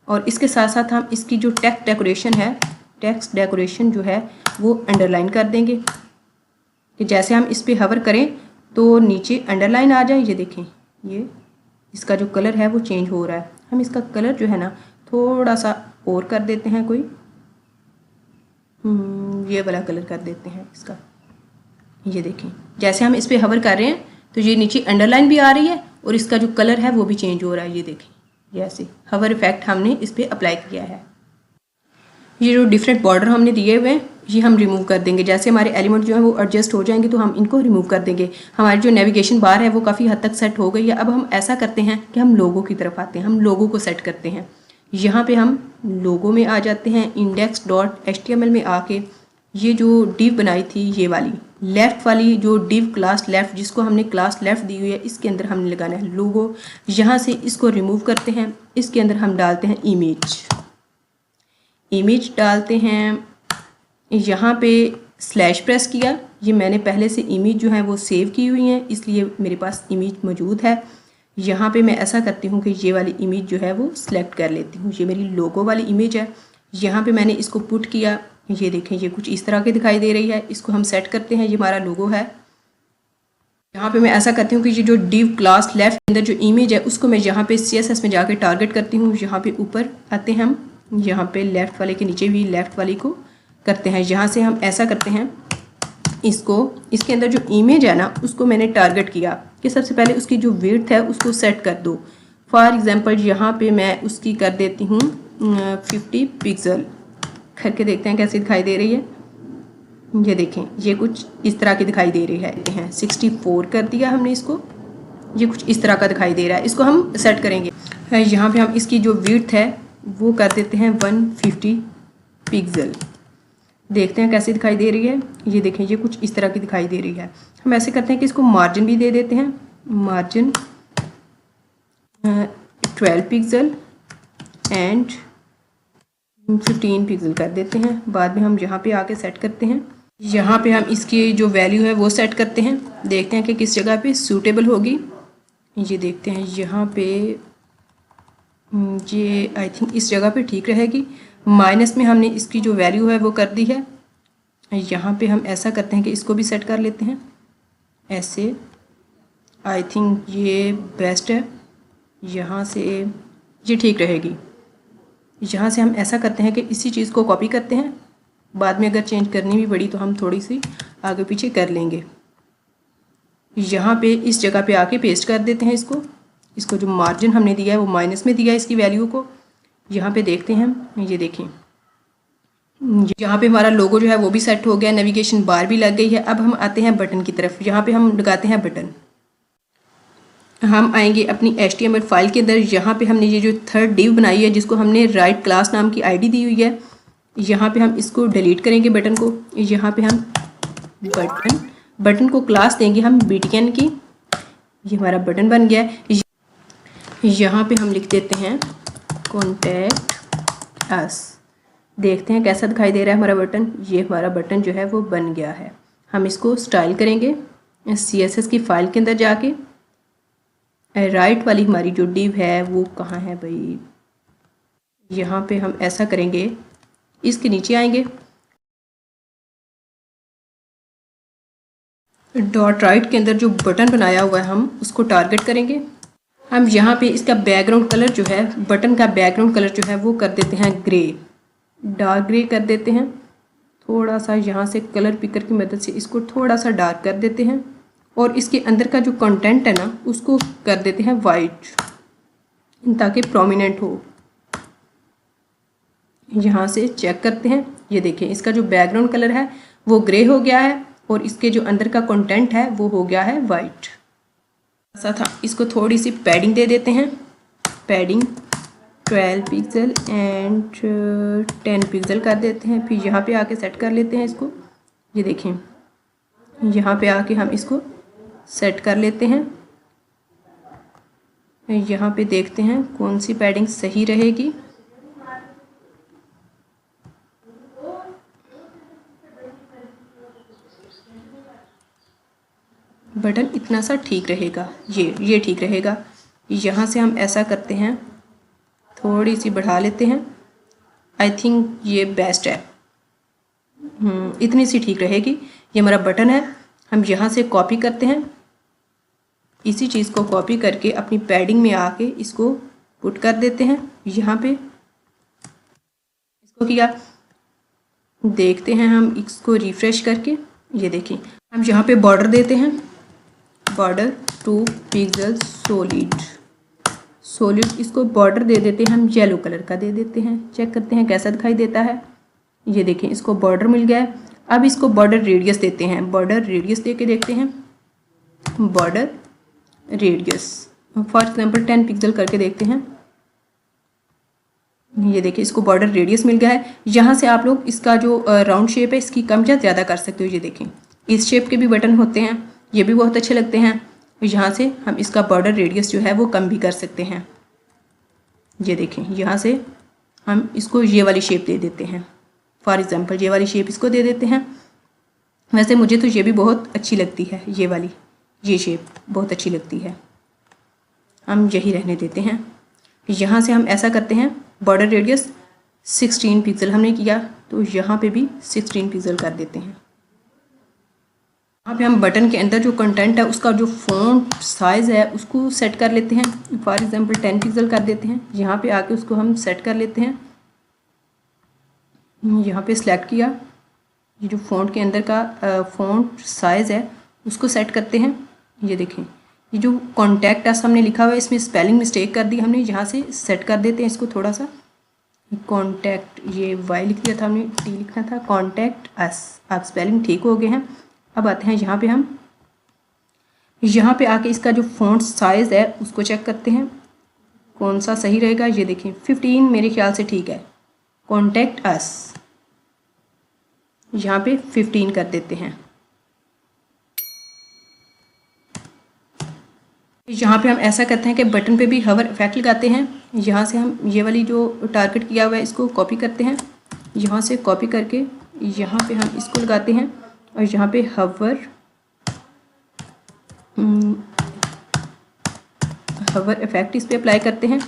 और इसके साथ साथ हम इसकी जो टेक्स्ट डेकोरेशन है, टेक्स्ट डेकोरेशन जो है वो अंडरलाइन कर देंगे कि जैसे हम इस पर हवर करें तो नीचे अंडरलाइन आ जाए। ये देखें ये इसका जो कलर है वो चेंज हो रहा है। हम इसका कलर जो है ना थोड़ा सा और कर देते हैं, कोई ये वाला कलर कर देते हैं इसका। ये देखें जैसे हम इस पर हवर कर रहे हैं तो ये नीचे अंडरलाइन भी आ रही है और इसका जो कलर है वो भी चेंज हो रहा है। ये देखें जैसे हवर इफेक्ट हमने इस पर अप्लाई किया है। ये जो डिफरेंट बॉर्डर हमने दिए हुए हैं ये हम रिमूव कर देंगे। जैसे हमारे एलिमेंट जो है वो एडजस्ट हो जाएंगे तो हम इनको रिमूव कर देंगे। हमारी जो नेविगेशन बार है वो काफ़ी हद तक सेट हो गई है। अब हम ऐसा करते हैं कि हम लोगों की तरफ आते हैं, हम लोगों को सेट करते हैं। यहाँ पे हम लोगो में आ जाते हैं, index.html में आके ये जो डिव बनाई थी ये वाली लेफ़्ट वाली जो डिव क्लास लेफ़्ट, जिसको हमने क्लास लेफ़्ट दी हुई है, इसके अंदर हमने लगाना है लोगो। यहाँ से इसको रिमूव करते हैं, इसके अंदर हम डालते हैं इमेज डालते हैं। यहाँ पे स्लैश प्रेस किया, ये मैंने पहले से इमेज जो है वो सेव की हुई है इसलिए मेरे पास इमेज मौजूद है। यहाँ पे मैं ऐसा करती हूँ कि ये वाली इमेज जो है वो सिलेक्ट कर लेती हूँ। ये मेरी लोगो वाली इमेज है। यहाँ पे मैंने इसको पुट किया, ये देखें ये कुछ इस तरह की दिखाई दे रही है। इसको हम सेट करते हैं, ये हमारा लोगो है। यहाँ पे मैं ऐसा करती हूँ कि ये जो div क्लास लेफ्ट के अंदर जो इमेज है उसको मैं यहाँ पे CSS में जाके टारगेट करती हूँ। यहाँ पे ऊपर आते हैं हम, यहाँ पे लेफ़्ट वाले के नीचे भी लेफ़्ट वाली को करते हैं। यहाँ से हम ऐसा करते हैं, इसको इसके अंदर जो इमेज है ना उसको मैंने टारगेट किया कि सबसे पहले उसकी जो विड्थ है उसको सेट कर दो। फॉर एग्जांपल यहाँ पे मैं उसकी कर देती हूँ 50 पिक्सल। करके देखते हैं कैसी दिखाई दे रही है। ये देखें ये कुछ इस तरह की दिखाई दे रही है। 64 कर दिया हमने इसको, ये कुछ इस तरह का दिखाई दे रहा है। इसको हम सेट करेंगे। यहाँ पे हम इसकी जो विड्थ है वो कर देते हैं 150 पिक्सल। देखते हैं कैसी दिखाई दे रही है। ये देखें ये कुछ इस तरह की दिखाई दे रही है। हम ऐसे करते हैं कि इसको मार्जिन भी दे देते हैं, मार्जिन 12 पिक्सल एंड 15 पिक्सल कर देते हैं। बाद में हम यहाँ पे आके सेट करते हैं। यहाँ पे हम इसकी जो वैल्यू है वो सेट करते हैं, देखते हैं कि किस जगह पे सूटेबल होगी। ये देखते हैं यहाँ पे ये आई थिंक इस जगह पे ठीक रहेगी। माइनस में हमने इसकी जो वैल्यू है वो कर दी है। यहाँ पे हम ऐसा करते हैं कि इसको भी सेट कर लेते हैं ऐसे। आई थिंक ये बेस्ट है, यहाँ से ये ठीक रहेगी। यहाँ से हम ऐसा करते हैं कि इसी चीज़ को कॉपी करते हैं, बाद में अगर चेंज करनी भी पड़ी तो हम थोड़ी सी आगे पीछे कर लेंगे। यहाँ पे इस जगह पे आके पेस्ट कर देते हैं इसको जो मार्जिन हमने दिया है वो माइनस में दिया है इसकी वैल्यू को। यहाँ पे देखते हैं हम, ये देखें यहाँ पे हमारा लोगो जो है वो भी सेट हो गया, नेविगेशन बार भी लग गई है। अब हम आते हैं बटन की तरफ। यहाँ पे हम लगाते हैं बटन। हम आएंगे अपनी HTML फाइल के अंदर। यहाँ पे हमने ये जो थर्ड डिव बनाई है जिसको हमने राइट क्लास नाम की ID दी हुई है, यहाँ पे हम इसको डिलीट करेंगे बटन को। यहाँ पे हम बटन को क्लास देंगे हम BTN की। ये हमारा बटन बन गया है। यहाँ पे हम लिख देते हैं कॉन्टैक्ट अस। देखते हैं कैसा दिखाई दे रहा है हमारा बटन। ये हमारा बटन जो है वो बन गया है। हम इसको स्टाइल करेंगे CSS की फाइल के अंदर जाके। राइट वाली हमारी जो डिव है वो कहाँ है भाई, यहाँ पे हम ऐसा करेंगे, इसके नीचे आएंगे, डॉट राइट के अंदर जो बटन बनाया हुआ है हम उसको टारगेट करेंगे। हम यहाँ पे इसका बैकग्राउंड कलर जो है, बटन का बैकग्राउंड कलर जो है वो कर देते हैं ग्रे, डार्क ग्रे कर देते हैं। थोड़ा सा यहाँ से कलर पिकर की मदद से इसको थोड़ा सा डार्क कर देते हैं और इसके अंदर का जो कंटेंट है ना उसको कर देते हैं वाइट ताकि प्रोमिनेंट हो। यहाँ से चेक करते हैं, ये देखें इसका जो बैकग्राउंड कलर है वो ग्रे हो गया है और इसके जो अंदर का कंटेंट है वो हो गया है वाइट। ऐसा था, इसको थोड़ी सी पैडिंग दे देते हैं, पैडिंग 12 पिक्सल एंड 10 पिक्सल कर देते हैं। फिर यहाँ पे आके सेट कर लेते हैं इसको। ये देखें यहाँ पे आके हम इसको सेट कर लेते हैं। यहाँ पे देखते हैं कौन सी पैडिंग सही रहेगी। बटन इतना सा ठीक रहेगा, ये ठीक रहेगा। यहाँ से हम ऐसा करते हैं, थोड़ी सी बढ़ा लेते हैं। आई थिंक ये बेस्ट है, इतनी सी ठीक रहेगी। ये हमारा बटन है। हम यहाँ से कॉपी करते हैं, इसी चीज़ को कॉपी करके अपनी पैडिंग में आके इसको पुट कर देते हैं। यहाँ पे इसको किया, देखते हैं हम इसको रिफ्रेश करके। ये देखिए हम यहाँ पे बॉर्डर देते हैं, बॉर्डर 2 पिक्सल सॉलिड इसको बॉर्डर दे देते हैं हम, येलो कलर का दे देते हैं। चेक करते हैं कैसा दिखाई देता है। ये देखें इसको बॉर्डर मिल गया है। अब इसको बॉर्डर रेडियस देते हैं, बॉर्डर रेडियस दे के देखते हैं। Border radius for example 10 pixel करके देखते हैं। ये देखिए इसको बॉर्डर रेडियस मिल गया है। यहाँ से आप लोग इसका जो राउंड शेप है इसकी कम या ज़्यादा कर सकते हो। ये देखें इस शेप के भी बटन होते हैं, ये भी बहुत अच्छे लगते हैं। यहाँ से हम इसका बॉर्डर रेडियस जो है वो कम भी कर सकते हैं। ये देखें यहाँ से हम इसको ये वाली शेप दे देते हैं। फॉर एग्जांपल ये वाली शेप इसको दे देते हैं। वैसे मुझे तो ये भी बहुत अच्छी लगती है, ये वाली ये शेप बहुत अच्छी लगती है। हम यही रहने देते हैं। यहाँ से हम ऐसा करते हैं, बॉर्डर रेडियस 16 पिक्सल हमने किया, तो यहाँ पे भी 16 पिक्सल कर देते हैं। यहाँ पे हम बटन के अंदर जो कंटेंट है उसका जो फ़ॉन्ट साइज़ है उसको सेट कर लेते हैं। फॉर एग्जांपल 10 पिक्सल कर देते हैं। यहाँ पे आके उसको हम सेट कर लेते हैं। यहाँ पे सिलेक्ट किया, ये जो फ़ॉन्ट के अंदर का फ़ॉन्ट साइज़ है उसको सेट करते हैं। ये देखें, ये जो कॉन्टैक्ट अस हमने लिखा हुआ है इसमें स्पेलिंग मिस्टेक कर दी हमने, यहाँ से सेट कर देते हैं इसको थोड़ा सा। कॉन्टैक्ट, ये वाई लिख दिया था हमने, टी लिखना था, कॉन्टैक्ट अस। अब स्पेलिंग ठीक हो गए हैं। अब आते हैं यहाँ पे, हम यहाँ पे आके इसका जो फ़ॉन्ट साइज़ है उसको चेक करते हैं कौन सा सही रहेगा। ये देखें 15 मेरे ख्याल से ठीक है। कॉन्टैक्ट अस, यहाँ पे 15 कर देते हैं। यहाँ पे हम ऐसा करते हैं कि बटन पे भी हवर इफेक्ट लगाते हैं। यहाँ से हम ये वाली जो टारगेट किया हुआ है इसको कॉपी करते हैं। यहाँ से कॉपी करके यहाँ पे हम इसको लगाते हैं और यहाँ पे हवर इफेक्ट इस पे अप्लाई करते हैं।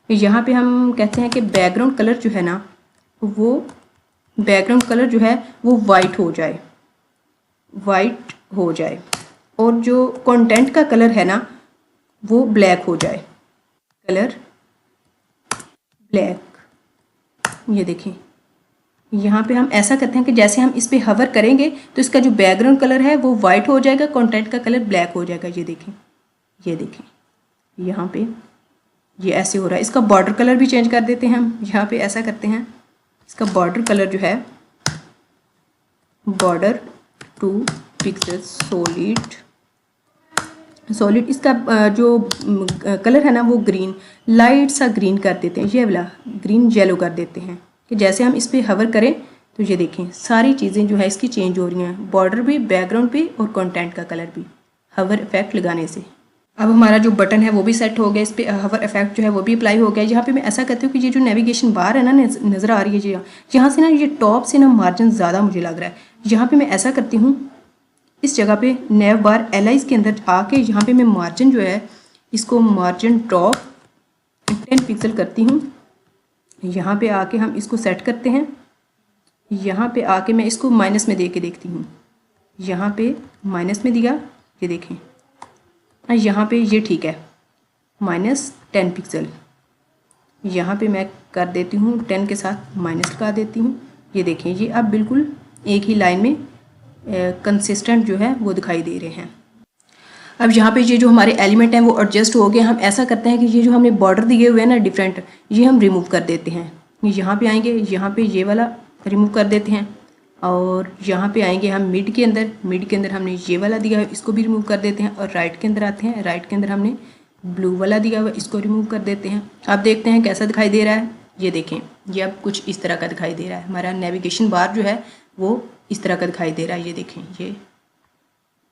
यहाँ पे हम कहते हैं कि बैकग्राउंड कलर जो है ना, वो बैकग्राउंड कलर जो है वो वाइट हो जाए और जो कंटेंट का कलर है ना वो ब्लैक हो जाए। कलर ब्लैक, ये देखें यहाँ पे हम ऐसा करते हैं कि जैसे हम इस पे हवर करेंगे तो इसका जो बैकग्राउंड कलर है वो वाइट हो जाएगा, कंटेंट का कलर ब्लैक हो जाएगा। ये देखें यहाँ पे ये ऐसे हो रहा है। इसका बॉर्डर कलर भी चेंज कर देते हैं हम। यहाँ पे ऐसा करते हैं, इसका बॉर्डर कलर जो है, बॉर्डर 2 पिक्सल सॉलिड, इसका जो कलर है ना वो ग्रीन, लाइट सा ग्रीन कर देते हैं। ये वाला ग्रीन येलो कर देते हैं कि जैसे हम इस पे हवर करें तो ये देखें सारी चीज़ें जो है इसकी चेंज हो रही हैं, बॉर्डर भी, बैकग्राउंड भी और कंटेंट का कलर भी, हवर इफेक्ट लगाने से। अब हमारा जो बटन है वो भी सेट हो गया, इस पर हवर इफेक्ट जो है वो भी अप्लाई हो गया। यहाँ पे मैं ऐसा करती हूँ कि ये जो नेविगेशन बार है ना नज़र आ रही है, यहाँ से ना ये टॉप से ना मार्जिन ज़्यादा मुझे लग रहा है। यहाँ पे मैं ऐसा करती हूँ, इस जगह पे नेव बार एलाइज के अंदर आके यहाँ पे मैं मार्जिन जो है इसको मार्जिन टॉप 10 पिक्सल करती हूँ। यहाँ पे आके हम इसको सेट करते हैं। यहाँ पे आके मैं इसको माइनस में दे के देखती हूँ। यहाँ पे माइनस में दिया, ये देखें यहाँ पे ये ठीक है, -10 पिक्सल। यहाँ पे मैं कर देती हूँ 10 के साथ माइनस लगा देती हूँ। ये देखें ये अब बिल्कुल एक ही लाइन में कंसिस्टेंट जो है वो दिखाई दे रहे हैं। अब यहाँ पे ये जो हमारे एलिमेंट हैं वो एडजस्ट हो गए। हम ऐसा करते हैं कि ये जो हमने बॉर्डर दिए हुए हैं ना डिफरेंट, ये हम रिमूव कर देते हैं। यहाँ पे आएंगे, यहाँ पे ये वाला रिमूव कर देते हैं और यहाँ पे आएंगे हम मिड के अंदर हमने ये वाला दिया है इसको भी रिमूव कर देते हैं और राइट के अंदर आते हैं, राइट के अंदर हमने ब्लू वाला दिया हुआ इसको रिमूव कर देते हैं। अब देखते हैं कैसा दिखाई दे रहा है। ये देखें ये अब कुछ इस तरह का दिखाई दे रहा है। हमारा नेविगेशन बार जो है वो इस तरह का दिखाई दे रहा है। ये देखें, ये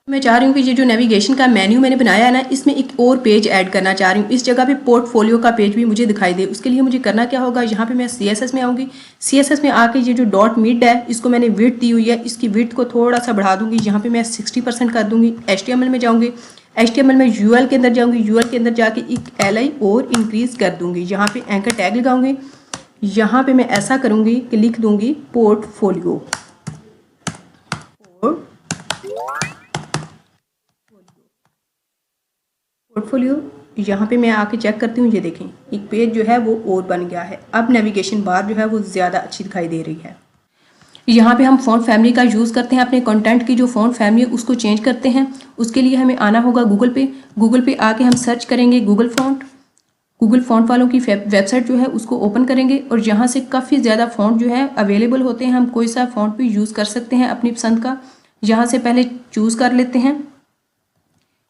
मैं चाह रही हूँ कि ये जो नेविगेशन का मेन्यू मैंने बनाया है ना, इसमें एक और पेज ऐड करना चाह रही हूँ। इस जगह पे पोर्टफोलियो का पेज भी मुझे दिखाई दे। उसके लिए मुझे करना क्या होगा, यहाँ पे मैं CSS में आऊँगी। CSS में आके ये जो डॉट मिड है इसको मैंने विड्थ दी हुई है, इसकी विड्थ को थोड़ा सा बढ़ा दूँगी। यहाँ पे मैं 60% कर दूँगी। HTML में जाऊँगी, HTML में UL के अंदर जाऊँगी, UL के अंदर जाके एक LI और इंक्रीज़ कर दूँगी। यहाँ पे एंकर टैग लगाऊँगी। यहाँ पे मैं ऐसा करूँगी कि लिख दूँगी पोर्टफोलियो। यहाँ पे मैं आके चेक करती हूँ। ये देखें एक पेज जो है वो और बन गया है। अब नेविगेशन बार जो है वो ज़्यादा अच्छी दिखाई दे रही है। यहाँ पे हम फ़ॉन्ट फैमिली का यूज़ करते हैं। अपने कंटेंट की जो फ़ॉन्ट फैमिली है उसको चेंज करते हैं। उसके लिए हमें आना होगा गूगल पे आके हम सर्च करेंगे गूगल फ़ॉन्ट वालों की वेबसाइट जो है उसको ओपन करेंगे और यहाँ से काफ़ी ज़्यादा फ़ॉन्ट जो है अवेलेबल होते हैं। हम कोई सा फ़ॉन्ट भी यूज़ कर सकते हैं अपनी पसंद का। यहाँ से पहले चूज़ कर लेते हैं।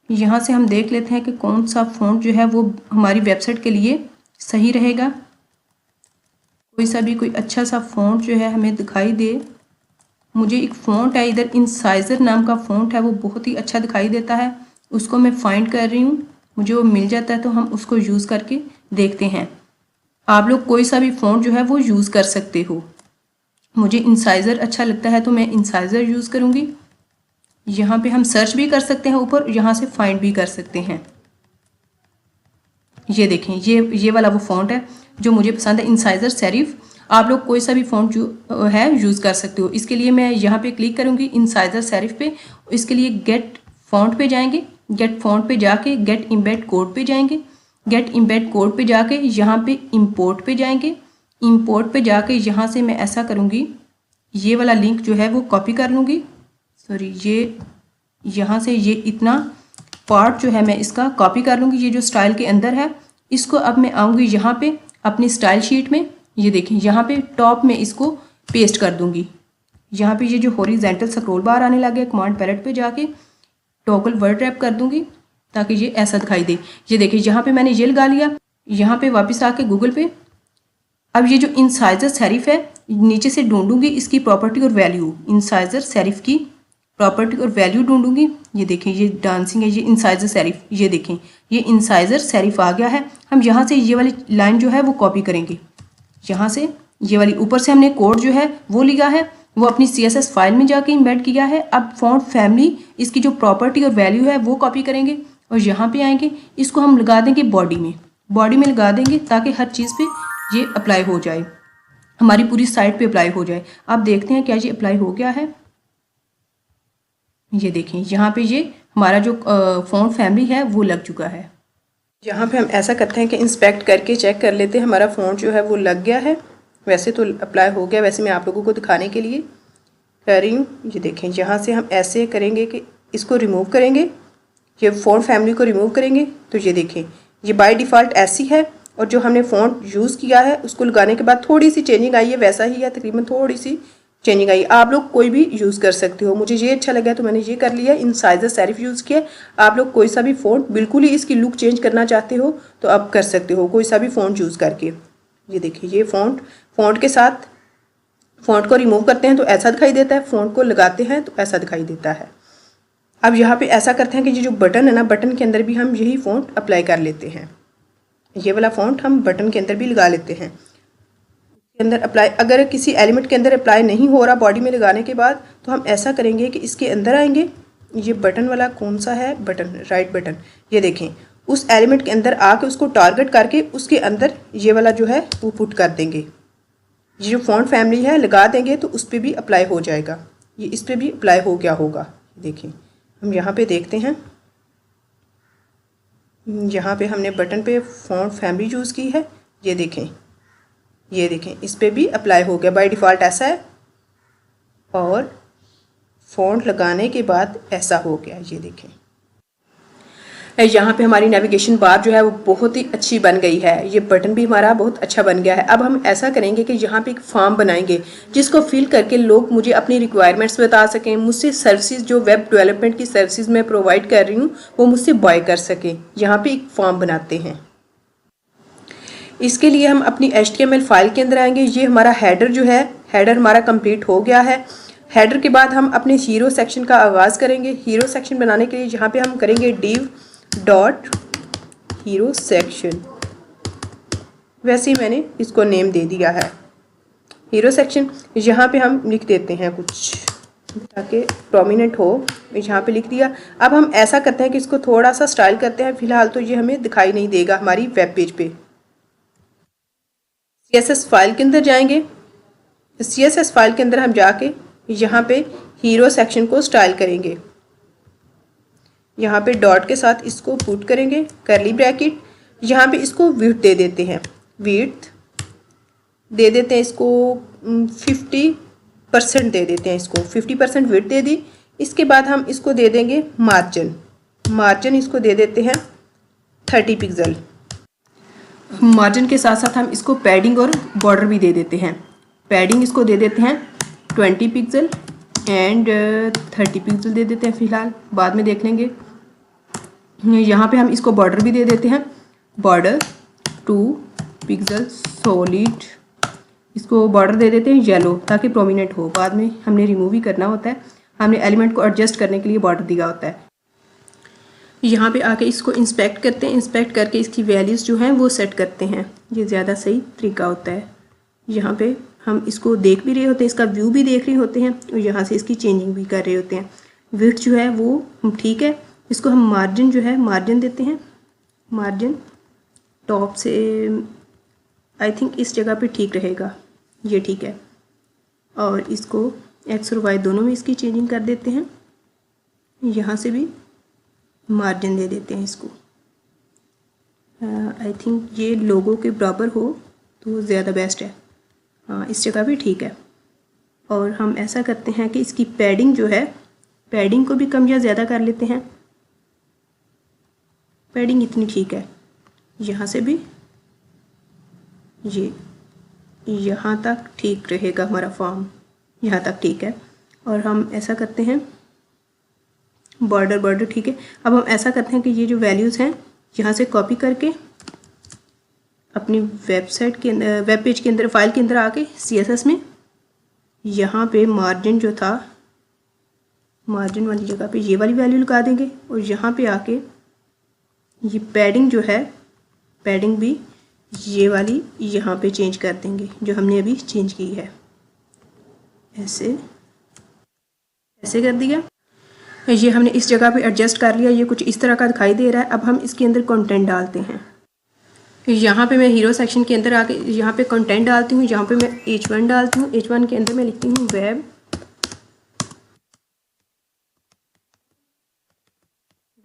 यहाँ से हम देख लेते हैं कि कौन सा फ़ॉन्ट जो है वो हमारी वेबसाइट के लिए सही रहेगा। कोई अच्छा सा फ़ॉन्ट जो है हमें दिखाई दे। मुझे एक फ़ॉन्ट है इधर, इनसाइजर नाम का फ़ॉन्ट है, वो बहुत ही अच्छा दिखाई देता है। उसको मैं फाइंड कर रही हूँ, मुझे वो मिल जाता है तो हम उसको यूज़ करके देखते हैं। आप लोग कोई सा भी फ़ॉन्ट जो है वो यूज़ कर सकते हो। मुझे इनसाइजर अच्छा लगता है तो मैं इनसाइजर यूज़ करूँगी। यहाँ पे हम सर्च भी कर सकते हैं ऊपर, यहाँ से फाइंड भी कर सकते हैं। ये देखें, ये वाला वो फ़ॉन्ट है जो मुझे पसंद है, इंसाइजर सेरिफ। आप लोग कोई सा भी फ़ॉन्ट जो है यूज़ कर सकते हो। इसके लिए मैं यहाँ पे क्लिक करूँगी इंसाइजर सेरिफ पे। इसके लिए गेट फ़ॉन्ट पे जाएंगे, गेट फ़ॉन्ट पे जाके गेट इम्बेड कोड पे जाएंगे, गेट इम्बेड कोड पे जाके यहाँ पे इम्पोर्ट पे जाएंगे, इम्पोर्ट पे जाके यहाँ से मैं ऐसा करूँगी, ये वाला लिंक जो है वो कॉपी कर लूँगी। सॉरी, ये यहाँ से ये इतना पार्ट जो है मैं इसका कॉपी कर लूँगी, ये जो स्टाइल के अंदर है। इसको अब मैं आऊँगी यहाँ पे अपनी स्टाइल शीट में, ये देखें यहाँ पे टॉप में इसको पेस्ट कर दूँगी। यहाँ पे ये जो हॉरिजॉन्टल स्क्रॉल बार आने लगे, कमांड पैलेट पे जाके टॉगल वर्ड रैप कर दूँगी ताकि ये ऐसा दिखाई दे। ये देखिए यहाँ पे मैंने ये लगा लिया। यहाँ पे वापस आके गूगल पे अब ये जो इंसाइजर सेरिफ है नीचे से ढूंढूंगी इसकी प्रॉपर्टी और वैल्यू, इंसाइजर सेरिफ की प्रॉपर्टी और वैल्यू ढूंढूंगी। ये देखें ये डांसिंग है, ये इंसाइजर सेरिफ, ये देखें ये इंसाइजर सेरिफ आ गया है। हम यहाँ से ये वाली लाइन जो है वो कॉपी करेंगे, यहाँ से ये वाली ऊपर से हमने कोड जो है वो लिया है, वो अपनी CSS फाइल में जाके इम्बेड किया है। अब फॉन्ट फैमिली इसकी जो प्रॉपर्टी और वैल्यू है वो कॉपी करेंगे और यहाँ पे आएंगे, इसको हम लगा देंगे बॉडी में लगा देंगे ताकि हर चीज़ पे ये अप्लाई हो जाए, हमारी पूरी साइट पे अप्लाई हो जाए। आप देखते हैं क्या ये अप्लाई हो गया है। ये देखें यहाँ पे ये हमारा जो फॉन्ट फैमिली है वो लग चुका है। यहाँ पे हम ऐसा करते हैं कि इंस्पेक्ट करके चेक कर लेते हैं हमारा फ़ॉन्ट जो है वो लग गया है। वैसे तो अप्लाई हो गया, वैसे मैं आप लोगों को दिखाने के लिए कर रही हूँ। ये देखें यहाँ से हम ऐसे करेंगे कि इसको रिमूव करेंगे, ये फ़ॉन्ट फैमिली को रिमूव करेंगे तो ये देखें ये बाय डिफ़ॉल्ट ऐसी है। और जो हमने फ़ॉन्ट यूज़ किया है उसको लगाने के बाद थोड़ी सी चेंजिंग आई है, वैसा ही है, तकरीबन थोड़ी सी चेंजिंग आई। आप लोग कोई भी यूज़ कर सकते हो, मुझे ये अच्छा लगा तो मैंने ये कर लिया, इंसाइजर सेरिफ यूज़ किया। आप लोग कोई सा भी फ़ॉन्ट बिल्कुल ही इसकी लुक चेंज करना चाहते हो तो आप कर सकते हो कोई सा भी फ़ॉन्ट यूज़ करके। ये देखिए ये फ़ॉन्ट के साथ फ़ॉन्ट को रिमूव करते हैं तो ऐसा दिखाई देता है, फ़ॉन्ट को लगाते हैं तो ऐसा दिखाई देता है। अब यहाँ पे ऐसा करते हैं कि ये जो बटन है ना, बटन के अंदर भी हम यही फ़ॉन्ट अप्लाई कर लेते हैं। ये वाला फ़ॉन्ट हम बटन के अंदर भी लगा लेते हैं। के अंदर अप्लाई, अगर किसी एलिमेंट के अंदर अप्लाई नहीं हो रहा बॉडी में लगाने के बाद तो हम ऐसा करेंगे कि इसके अंदर आएंगे, ये बटन वाला कौन सा है, बटन, राइट बटन, ये देखें उस एलिमेंट के अंदर आके उसको टारगेट करके उसके अंदर ये वाला जो है वो पुट कर देंगे। ये जो फ़ॉन्ट फैमिली है लगा देंगे तो उस पर भी अप्लाई हो जाएगा। ये इस पर भी अप्लाई हो गया होगा। देखें हम यहाँ पे देखते हैं, यहाँ पे हमने बटन पे फ़ॉन्ट फैमिली यूज़ की है। ये देखें इस पे भी अप्लाई हो गया, बाय डिफ़ॉल्ट ऐसा है और फ़ॉन्ट लगाने के बाद ऐसा हो गया। ये देखें यहाँ पे हमारी नेविगेशन बार जो है वो बहुत ही अच्छी बन गई है, ये बटन भी हमारा बहुत अच्छा बन गया है। अब हम ऐसा करेंगे कि यहाँ पे एक फॉर्म बनाएंगे जिसको फिल करके लोग मुझे अपनी रिक्वायरमेंट्स बता सकें, मुझसे सर्विसेज जो वेब डेवलपमेंट की सर्विसेज मैं प्रोवाइड कर रही हूँ वो मुझसे बाय कर सकें। यहाँ पे एक फॉर्म बनाते हैं। इसके लिए हम अपनी HTML फाइल के अंदर आएंगे। ये हमारा हेडर जो है, हेडर हमारा कंप्लीट हो गया है। हेडर के बाद हम अपने हीरो सेक्शन का आगाज़ करेंगे। हीरो सेक्शन बनाने के लिए यहाँ पे हम करेंगे div डॉट हीरो सेक्शन, वैसे ही मैंने इसको नेम दे दिया है हीरो सेक्शन। यहाँ पे हम लिख देते हैं कुछ ताकि प्रोमिनेंट हो, यहाँ पे लिख दिया। अब हम ऐसा करते हैं कि इसको थोड़ा सा स्टाइल करते हैं, फिलहाल तो ये हमें दिखाई नहीं देगा हमारी वेब पेज पे। CSS फाइल के अंदर जाएंगे, CSS फाइल के अंदर हम जाके यहाँ पे हीरो सेक्शन को स्टाइल करेंगे। यहाँ पे डॉट के साथ इसको पुट करेंगे, करली ब्रैकेट, यहाँ पे इसको विड्थ दे देते हैं, विड्थ दे देते हैं इसको 50% दे देते हैं, इसको 50% विड्थ दे दी। इसके बाद हम इसको दे देंगे मार्जिन इसको दे देते हैं 30 पिक्सल। मार्जिन के साथ साथ हम इसको पैडिंग और बॉर्डर भी दे देते हैं। पैडिंग इसको दे देते हैं 20 पिक्सल एंड 30 पिक्सल दे देते हैं फिलहाल, बाद में देख लेंगे। यहाँ पे हम इसको बॉर्डर भी दे देते हैं, बॉर्डर 2 पिक्सल सॉलिड, इसको बॉर्डर दे देते हैं येलो ताकि प्रोमिनेंट हो, बाद में हमने रिमूव ही करना होता है, हमने एलिमेंट को एडजस्ट करने के लिए बॉर्डर दिया होता है। यहाँ पे आके इसको इंस्पेक्ट करते हैं, इंस्पेक्ट करके इसकी वैल्यूज़ जो हैं वो सेट करते हैं, ये ज़्यादा सही तरीका होता है। यहाँ पे हम इसको देख भी रहे होते हैं, इसका व्यू भी देख रहे होते हैं और यहाँ से इसकी चेंजिंग भी कर रहे होते हैं। विड्थ जो है वो ठीक है, इसको हम मार्जिन जो है मार्जिन देते हैं, मार्जिन टॉप से आई थिंक इस जगह पे ठीक रहेगा, ये ठीक है। और इसको एक्स और वाई दोनों में इसकी चेंजिंग कर देते हैं। यहाँ से भी मार्जिन दे देते हैं इसको। आई थिंक ये लोगों के बराबर हो तो ज़्यादा बेस्ट है। हाँ, इस जगह भी ठीक है। और हम ऐसा करते हैं कि इसकी पैडिंग जो है, पैडिंग को भी कम या ज़्यादा कर लेते हैं। पैडिंग इतनी ठीक है। यहाँ से भी ये यहाँ तक ठीक रहेगा हमारा फॉर्म, यहाँ तक ठीक है। और हम ऐसा करते हैं, बॉर्डर ठीक है। अब हम ऐसा करते हैं कि ये जो वैल्यूज़ हैं यहाँ से कॉपी करके अपनी वेबसाइट के अंदर, वेब पेज के अंदर, फाइल के अंदर आके CSS में यहाँ पे मार्जिन जो था, मार्जिन वाली जगह पे ये वाली वैल्यू लगा देंगे। और यहाँ पे आके ये पैडिंग जो है, पैडिंग भी ये वाली यहाँ पे चेंज कर देंगे जो हमने अभी चेंज की है। ऐसे ऐसे कर दिया। ये हमने इस जगह पे एडजस्ट कर लिया, ये कुछ इस तरह का दिखाई दे रहा है। अब हम इसके अंदर कंटेंट डालते हैं। यहाँ पे मैं हीरो सेक्शन के अंदर आके यहाँ पे कंटेंट डालती हूँ। यहाँ पे मैं H1 डालती हूँ। H1 के अंदर मैं लिखती हूँ web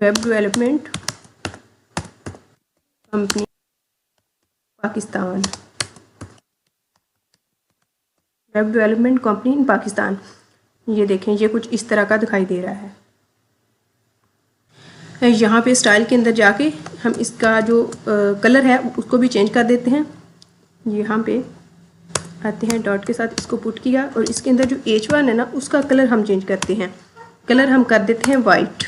development company Pakistan, web development company इन पाकिस्तान। ये देखें, ये कुछ इस तरह का दिखाई दे रहा है। यहाँ पे स्टाइल के अंदर जाके हम इसका जो कलर है उसको भी चेंज कर देते हैं। यहाँ पे आते हैं, डॉट के साथ इसको पुट किया और इसके अंदर जो H1 है ना, उसका कलर हम चेंज करते हैं। कलर हम कर देते हैं वाइट।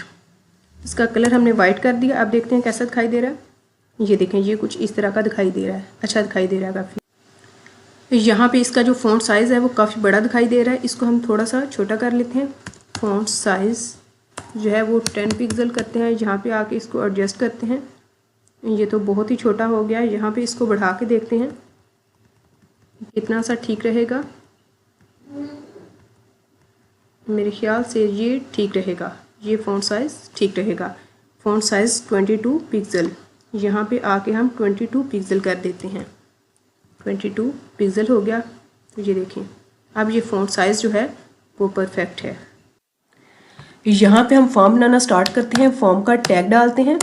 इसका कलर हमने वाइट कर दिया। अब देखते हैं कैसा दिखाई दे रहा है। ये देखें, ये कुछ इस तरह का दिखाई दे रहा है, अच्छा दिखाई दे रहा है काफ़ी। यहाँ पे इसका जो फ़ॉन्ट साइज़ है वो काफ़ी बड़ा दिखाई दे रहा है। इसको हम थोड़ा सा छोटा कर लेते हैं। फ़ॉन्ट साइज़ जो है वो 10 पिक्सल करते हैं। यहाँ पे आके इसको एडजस्ट करते हैं। ये तो बहुत ही छोटा हो गया। यहाँ पे इसको बढ़ा के देखते हैं कितना सा ठीक रहेगा। मेरे ख्याल से ये ठीक रहेगा, ये फ़ॉन्ट साइज़ ठीक रहेगा। Font size 22 pixel. यहाँ पे आके हम 22 पिक्सल कर देते हैं। 22 पिक्सल हो गया। तो ये देखें, अब ये फ़ॉन्ट साइज़ जो है वो परफेक्ट है। यहाँ पे हम फॉर्म बनाना स्टार्ट करते हैं। फॉर्म का टैग डालते हैं।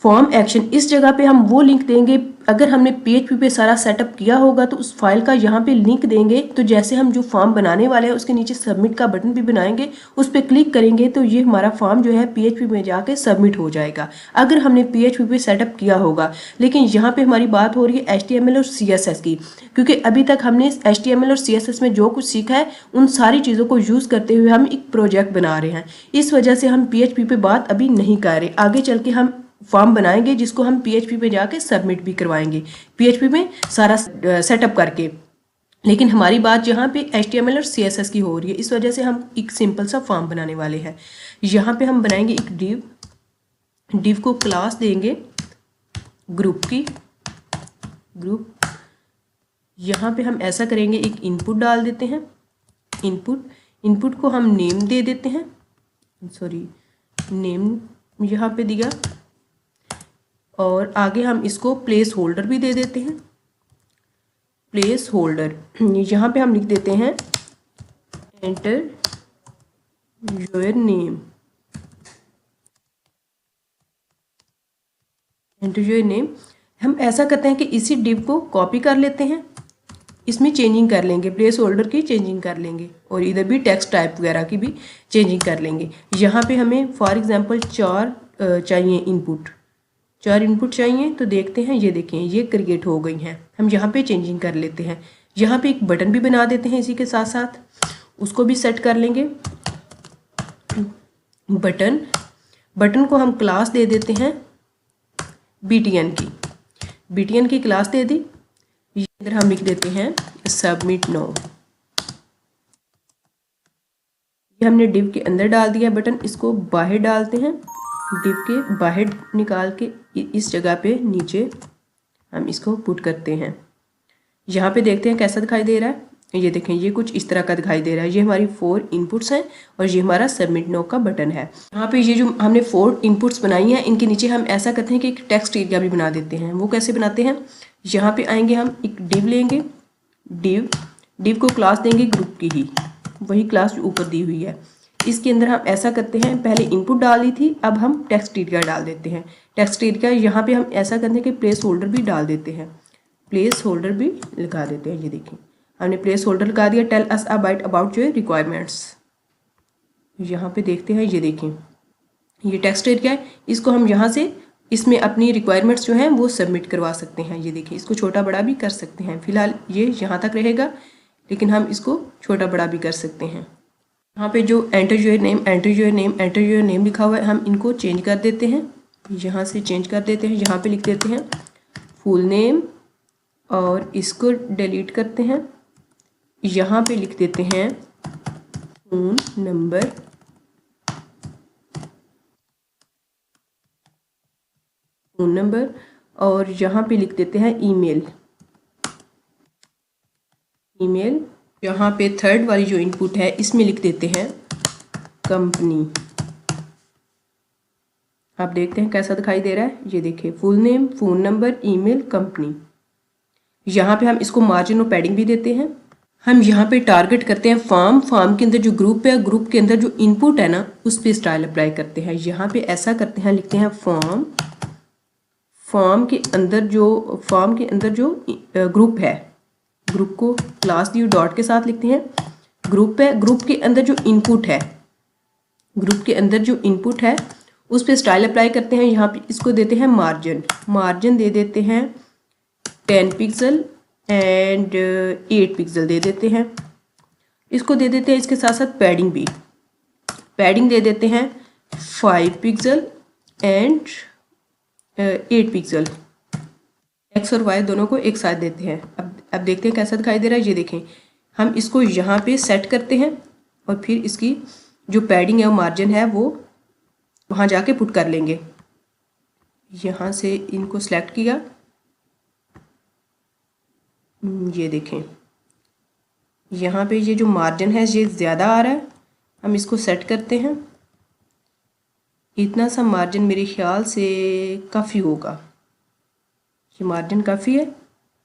फॉर्म एक्शन, इस जगह पे हम वो लिंक देंगे, अगर हमने PHP पे सारा सेटअप किया होगा तो उस फाइल का यहाँ पे लिंक देंगे। तो जैसे हम जो फॉर्म बनाने वाले हैं उसके नीचे सबमिट का बटन भी बनाएंगे, उस पर क्लिक करेंगे तो ये हमारा फॉर्म जो है PHP में जाके सबमिट हो जाएगा, अगर हमने PHP पे सेटअप किया होगा। लेकिन यहाँ पे हमारी बात हो रही है HTML और CSS की, क्योंकि अभी तक हमने HTML और CSS में जो कुछ सीखा है उन सारी चीज़ों को यूज़ करते हुए हम एक प्रोजेक्ट बना रहे हैं। इस वजह से हम PHP पे बात अभी नहीं कर रहे। आगे चल के हम फॉर्म बनाएंगे जिसको हम PHP पे जाके सबमिट भी करवाएंगे, PHP में सारा सेटअप करके। लेकिन हमारी बात यहाँ पे HTML और CSS की हो रही है, इस वजह से हम एक सिंपल सा फॉर्म बनाने वाले हैं। यहाँ पे हम बनाएंगे एक डिव को क्लास देंगे ग्रुप की, ग्रुप। यहाँ पे हम ऐसा करेंगे, एक इनपुट डाल देते हैं। इनपुट को हम नेम दे देते हैं, सॉरी नेम यहाँ पे दिया। और आगे हम इसको प्लेस होल्डर भी दे देते हैं। प्लेस होल्डर यहाँ पे हम लिख देते हैं enter your name, enter your name. हम ऐसा करते हैं कि इसी डिव को कॉपी कर लेते हैं, इसमें चेंजिंग कर लेंगे, प्लेस होल्डर की चेंजिंग कर लेंगे और इधर भी टेक्स्ट टाइप वगैरह की भी चेंजिंग कर लेंगे। यहाँ पे हमें फॉर एग्जांपल 4 चाहिए इनपुट, 4 इनपुट चाहिए। तो देखते हैं, ये देखें ये क्रिएट हो गई हैं। हम यहाँ पे चेंजिंग कर लेते हैं। यहाँ पे एक बटन भी बना देते हैं इसी के साथ साथ, उसको भी सेट कर लेंगे। बटन को हम क्लास दे देते हैं BTN की क्लास दे दी। इधर हम लिख देते हैं सबमिट नो। ये हमने डिव के अंदर डाल दिया बटन, इसको बाहर डालते हैं। डिव के बाहर निकाल के इस जगह पे नीचे हम इसको पुट करते हैं। यहाँ पे देखते हैं कैसा दिखाई दे रहा है। ये देखें, ये कुछ इस तरह का दिखाई दे रहा है। ये हमारी 4 इनपुट्स हैं और ये हमारा सबमिट नो का बटन है। यहाँ पे ये जो हमने 4 इनपुट्स बनाई हैं, इनके नीचे हम ऐसा करते हैं कि एक टेक्स्ट एरिया भी बना देते हैं। वो कैसे बनाते हैं, यहाँ पे आएंगे, हम एक डिव लेंगे, डिव को क्लास देंगे ग्रुप की ही, वही क्लास जो ऊपर दी हुई है। इसके अंदर हम ऐसा करते हैं, पहले इनपुट डाल दी थी, अब हम टेक्स्ट एरिया डाल देते हैं। टेक्स्ट एरिया यहाँ पे हम ऐसा करते हैं कि प्लेस होल्डर भी डाल देते हैं, प्लेस होल्डर भी लगा देते हैं। ये देखिए, हमने प्लेस होल्डर लगा दिया। Tell us a bite about your requirements. यहाँ पे देखते हैं, ये देखें, ये टेक्स्ट एरिया है, इसको हम यहाँ से इसमें अपनी रिक्वायरमेंट्स जो हैं वो सबमिट करवा सकते हैं। ये देखिए, इसको छोटा बड़ा भी कर सकते हैं। फिलहाल ये यहाँ तक रहेगा, लेकिन हम इसको छोटा बड़ा भी कर सकते हैं। यहाँ पे जो enter your name, enter your name, enter your name लिखा हुआ है, हम इनको चेंज कर देते हैं। यहाँ से चेंज कर देते हैं, यहाँ पे लिख देते हैं फुल नेम और इसको डिलीट करते हैं। यहाँ पे लिख देते हैं फ़ोन नंबर, और यहाँ पे लिख देते हैं ईमेल। यहाँ पे थर्ड वाली जो इनपुट है इसमें लिख देते हैं कंपनी। आप देखते हैं कैसा दिखाई दे रहा है। ये देखिए, full name, phone number, email, company. यहाँ पे हम इसको मार्जिन और पैडिंग भी देते हैं। हम यहाँ पे टारगेट करते हैं फॉर्म के अंदर जो ग्रुप है, ग्रुप के अंदर जो इनपुट है ना, उस पे स्टाइल अप्लाई करते हैं। यहाँ पे ऐसा करते हैं, लिखते हैं फॉर्म के अंदर जो ग्रुप है, ग्रुप को क्लास दी डॉट के साथ लिखते हैं। ग्रुप है, ग्रुप के अंदर जो इनपुट है उस पे स्टाइल अप्लाई करते हैं। यहाँ पे इसको देते हैं मार्जिन दे देते हैं 10 पिक्सल एंड 8 पिक्सल दे देते हैं। इसको दे देते हैं इसके साथ साथ पैडिंग दे देते हैं 5 पिक्सल एंड 8 पिक्सल। एक्स और वाई दोनों को एक साथ देते हैं। अब देखते हैं कैसा दिखाई दे रहा है। ये देखें, हम इसको यहाँ पे सेट करते हैं और फिर इसकी जो पैडिंग है, मार्जिन है, वो वहाँ जाके पुट कर लेंगे। यहाँ से इनको सेलेक्ट किया, ये देखें, यहाँ पे ये जो मार्जिन है ये ज़्यादा आ रहा है। हम इसको सेट करते हैं, इतना सा मार्जिन मेरे ख्याल से काफ़ी होगा। ये मार्जिन काफ़ी है।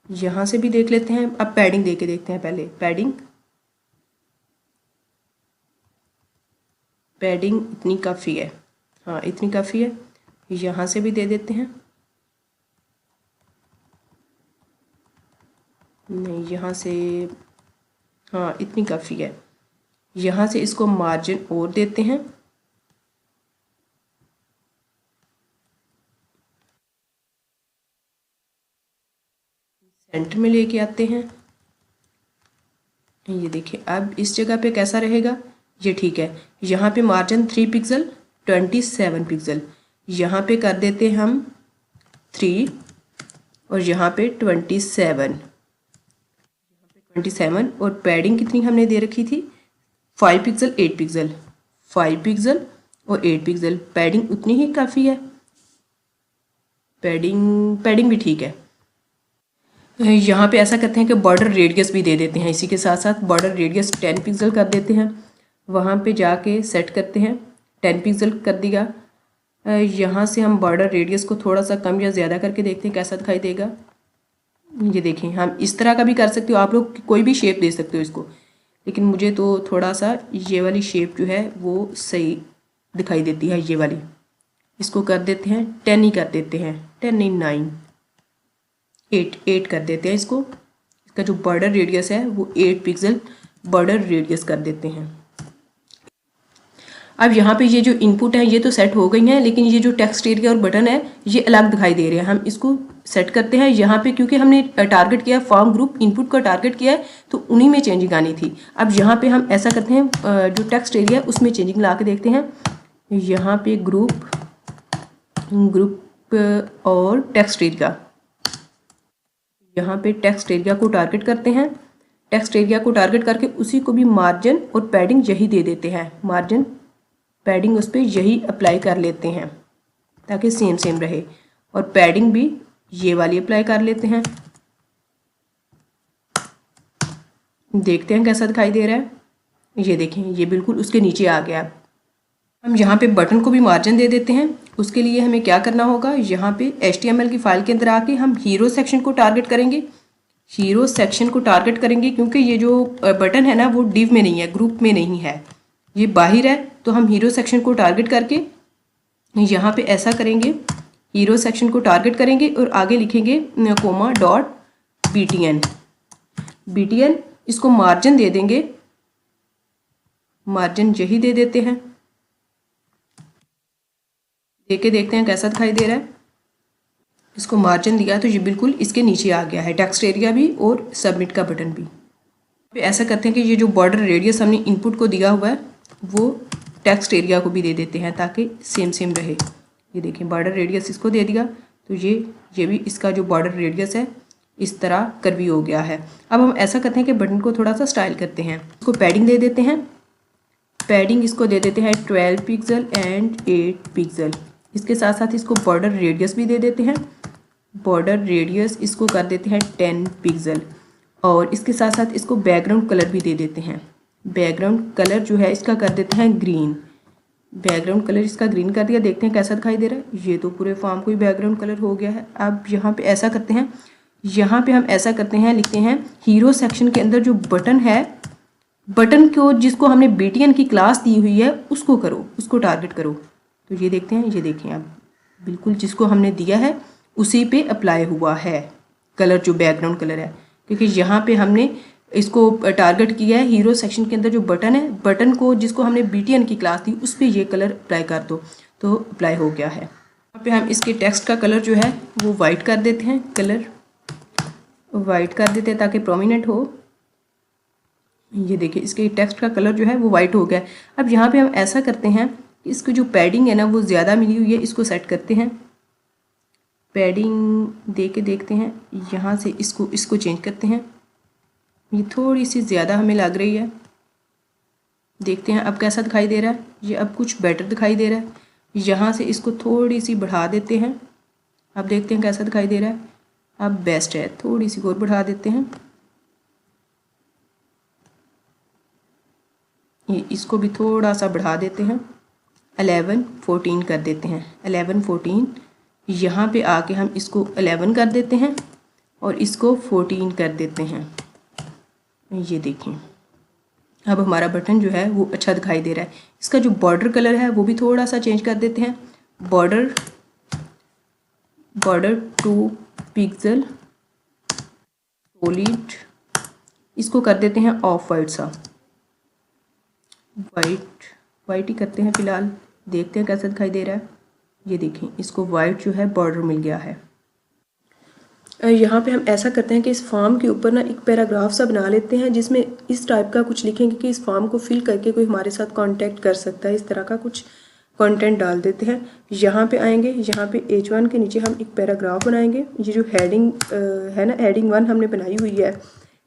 यहाँ से भी देख लेते हैं। अब पैडिंग दे के देखते हैं। पहले पैडिंग इतनी काफ़ी है, हाँ इतनी काफ़ी है। यहाँ से भी दे देते हैं, नहीं यहाँ से, हाँ इतनी काफ़ी है। यहाँ से इसको मार्जिन और देते हैं। सेंटर में लेके आते हैं। ये देखिए, अब इस जगह पे कैसा रहेगा, ये ठीक है। यहाँ पे मार्जिन 3 पिक्सल 27 पिक्सल, यहाँ पे कर देते हम 3 और यहाँ पे 27 और पैडिंग कितनी हमने दे रखी थी 5 पिक्सल 8 पिक्सल, 5 पिक्सल और 8 पिक्सल। पैडिंग उतनी ही काफ़ी है। पैडिंग भी ठीक है। यहाँ पे ऐसा करते हैं कि बॉर्डर रेडियस भी दे देते हैं। इसी के साथ साथ बॉर्डर रेडियस 10 पिक्सल कर देते हैं। वहाँ पे जाके सेट करते हैं, 10 पिक्सल कर दिया। यहाँ से हम बॉर्डर रेडियस को थोड़ा सा कम या ज़्यादा करके देखते हैं कैसा दिखाई देगा। ये देखें, हम इस तरह का भी कर सकते हो, आप लोग कोई भी शेप दे सकते हो इसको, लेकिन मुझे तो थोड़ा सा ये वाली शेप जो है वो सही दिखाई देती है, ये वाली। इसको कर देते हैं 10 ही कर देते हैं, 10 नहीं 9, 8 कर देते हैं इसको। इसका जो बॉर्डर रेडियस है वो 8 पिक्सल बॉर्डर रेडियस कर देते हैं। अब यहाँ पे ये जो इनपुट है ये तो सेट हो गई हैं, लेकिन ये जो टेक्स्ट एरिया और बटन है ये अलग दिखाई दे रहे हैं। हम इसको सेट करते हैं यहाँ पे, क्योंकि हमने टारगेट किया फॉर्म ग्रुप इनपुट का टारगेट किया है, तो उन्हीं में चेंजिंग आनी थी। अब यहाँ पे हम ऐसा करते हैं, जो टेक्स्ट एरिया उसमें चेंजिंग ला के देखते हैं। यहाँ पे ग्रुप और टेक्स्ट एरिया, यहाँ पे टेक्स्ट एरिया को टारगेट करते हैं। टेक्स्ट एरिया को टारगेट करके उसी को भी मार्जिन और पैडिंग यही दे देते हैं। मार्जिन पैडिंग उस पर यही अप्लाई कर लेते हैं ताकि सेम रहे, और पैडिंग भी ये वाली अप्लाई कर लेते हैं। देखते हैं कैसा दिखाई दे रहा है। ये देखें, ये बिल्कुल उसके नीचे आ गया। हम यहाँ पे बटन को भी मार्जिन दे देते हैं। उसके लिए हमें क्या करना होगा, यहाँ पे HTML की फाइल के अंदर आके हम हीरो सेक्शन को टारगेट करेंगे। हीरो सेक्शन को टारगेट करेंगे क्योंकि ये जो बटन है ना वो डिव में नहीं है, ग्रुप में नहीं है, ये बाहर है। तो हम हीरो सेक्शन को टारगेट करके यहाँ पे ऐसा करेंगे, हीरो सेक्शन को टारगेट करेंगे और आगे लिखेंगे कोमा डॉट BTN। इसको मार्जिन दे देंगे, मार्जिन यही दे देते हैं। देके देखते हैं कैसा दिखाई दे रहा है। इसको मार्जिन दिया तो ये बिल्कुल इसके नीचे आ गया है, टेक्स्ट एरिया भी और सबमिट का बटन भी। फिर ऐसा करते हैं कि ये जो बॉर्डर रेडियस हमने इनपुट को दिया हुआ है वो टेक्स्ट एरिया को भी दे देते हैं ताकि सेम रहे। ये देखें, बॉर्डर रेडियस इसको दे दिया तो ये भी इसका जो बॉर्डर रेडियस है इस तरह कर्वी हो गया है। अब हम ऐसा करते हैं कि बटन को थोड़ा सा स्टाइल करते हैं। इसको पैडिंग दे देते हैं, पैडिंग इसको दे देते हैं 12 पिक्सल एंड 8 पिक्सल। इसके साथ साथ इसको बॉर्डर रेडियस भी दे देते हैं, बॉर्डर रेडियस इसको कर देते हैं 10 पिक्सल। और इसके साथ साथ इसको बैकग्राउंड कलर भी दे देते हैं। बैकग्राउंड कलर जो है इसका कर देते हैं ग्रीन, बैकग्राउंड कलर इसका ग्रीन कर दिया। देखते हैं कैसा दिखाई दे रहा है। ये तो पूरे फॉर्म को ही बैकग्राउंड कलर हो गया है। अब यहाँ पे ऐसा करते हैं, यहाँ पे हम ऐसा करते हैं, लिखते हैं हीरो सेक्शन के अंदर जो बटन है, बटन को जिसको हमने BTN की क्लास दी हुई है उसको करो, उसको टारगेट करो। तो ये देखते हैं, ये देखें अब बिल्कुल जिसको हमने दिया है उसी पे अप्लाई हुआ है कलर, जो बैकग्राउंड कलर है। क्योंकि यहाँ पे हमने इसको टारगेट किया है हीरो सेक्शन के अंदर जो बटन है, बटन को जिसको हमने BTN की क्लास दी उस पर ये कलर अप्लाई कर दो, तो अप्लाई हो गया है। यहाँ पे हम इसके टेक्स्ट का कलर जो है वो वाइट कर देते हैं, कलर वाइट कर देते हैं ताकि प्रोमिनेंट हो। ये देखिए, इसके टेक्स्ट का कलर जो है वो वाइट हो गया। अब यहाँ पे हम ऐसा करते हैं कि इसको जो पैडिंग है ना वो ज़्यादा मिली हुई है, इसको सेट करते हैं। पैडिंग दे के देखते हैं, यहाँ से इसको चेंज करते हैं। ये थोड़ी सी ज़्यादा हमें लग रही है। देखते हैं अब कैसा दिखाई दे रहा है। ये अब कुछ बेटर दिखाई दे रहा है। यहाँ से इसको थोड़ी सी बढ़ा देते हैं। अब देखते हैं कैसा दिखाई दे रहा है। अब बेस्ट है, थोड़ी सी और बढ़ा देते हैं। ये इसको भी थोड़ा सा बढ़ा देते हैं, 11 14 कर देते हैं, 11 14। यहाँ पे आके हम इसको 11 कर देते हैं और इसको 14 कर देते हैं। ये देखें, अब हमारा बटन जो है वो अच्छा दिखाई दे रहा है। इसका जो बॉर्डर कलर है वो भी थोड़ा सा चेंज कर देते हैं। बॉर्डर 2 पिक्सल सॉलिड, इसको कर देते हैं ऑफ वाइट सा, वाइट ही करते हैं फ़िलहाल। देखते हैं कैसा दिखाई दे रहा है। ये देखें, इसको वाइट जो है बॉर्डर मिल गया है। यहाँ पे हम ऐसा करते हैं कि इस फॉर्म के ऊपर ना एक पैराग्राफ सा बना लेते हैं जिसमें इस टाइप का कुछ लिखेंगे कि इस फॉर्म को फिल करके कोई हमारे साथ कांटेक्ट कर सकता है। इस तरह का कुछ कंटेंट डाल देते हैं। यहाँ पे आएंगे, यहाँ पे H1 के नीचे हम एक पैराग्राफ बनाएंगे। ये जो हेडिंग है ना, हेडिंग 1 हमने बनाई हुई है।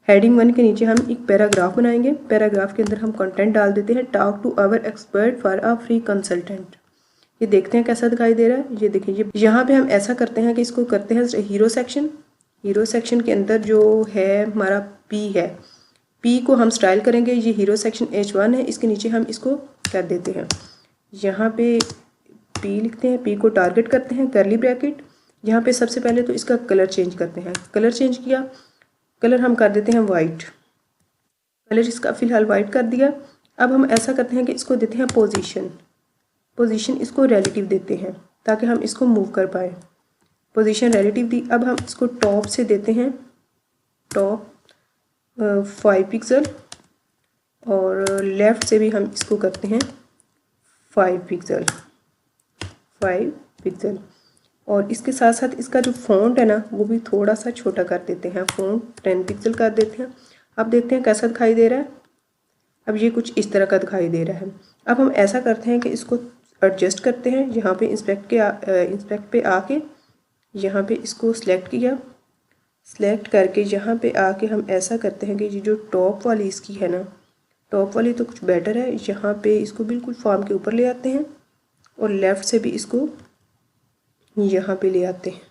हेडिंग 1 के नीचे हम एक पैराग्राफ बनाएंगे। पैराग्राफ के अंदर हम कंटेंट डाल देते हैं, talk to our expert for a free consultant. ये देखते हैं कैसा दिखाई दे रहा है। ये देखिए, ये यहाँ पे हम ऐसा करते हैं कि इसको करते हैं हीरो सेक्शन। हीरो सेक्शन के अंदर जो है हमारा P है, P को हम स्टाइल करेंगे। ये हीरो सेक्शन H1 है, इसके नीचे हम इसको कर देते हैं, यहाँ पे P लिखते हैं, P को टारगेट करते हैं, करली ब्रैकेट। यहाँ पे सबसे पहले तो इसका कलर चेंज करते हैं। कलर चेंज किया, कलर हम कर देते हैं वाइट, कलर इसका फ़िलहाल वाइट कर दिया। अब हम ऐसा करते हैं कि इसको देते हैं पोजीशन इसको रिलेटिव देते हैं ताकि हम इसको मूव कर पाए। पोजीशन रिलेटिव दी। अब हम इसको टॉप से देते हैं, टॉप 5 पिक्सल और लेफ़्ट से भी हम इसको करते हैं 5 पिक्सल और इसके साथ साथ इसका जो फ़ॉन्ट है ना वो भी थोड़ा सा छोटा कर देते हैं, फ़ॉन्ट 10 पिक्सल कर देते हैं। अब देखते हैं कैसा दिखाई दे रहा है। अब ये कुछ इस तरह का दिखाई दे रहा है। अब हम ऐसा करते हैं कि इसको एडजस्ट करते हैं। यहाँ पे इंस्पेक्ट पे आके यहाँ पे इसको सिलेक्ट किया, सिलेक्ट करके यहाँ पे आके हम ऐसा करते हैं कि ये जो टॉप वाली इसकी है ना, टॉप वाली तो कुछ बेटर है। यहाँ पे इसको बिल्कुल फॉर्म के ऊपर ले आते हैं और लेफ़्ट से भी इसको यहाँ पे ले आते हैं।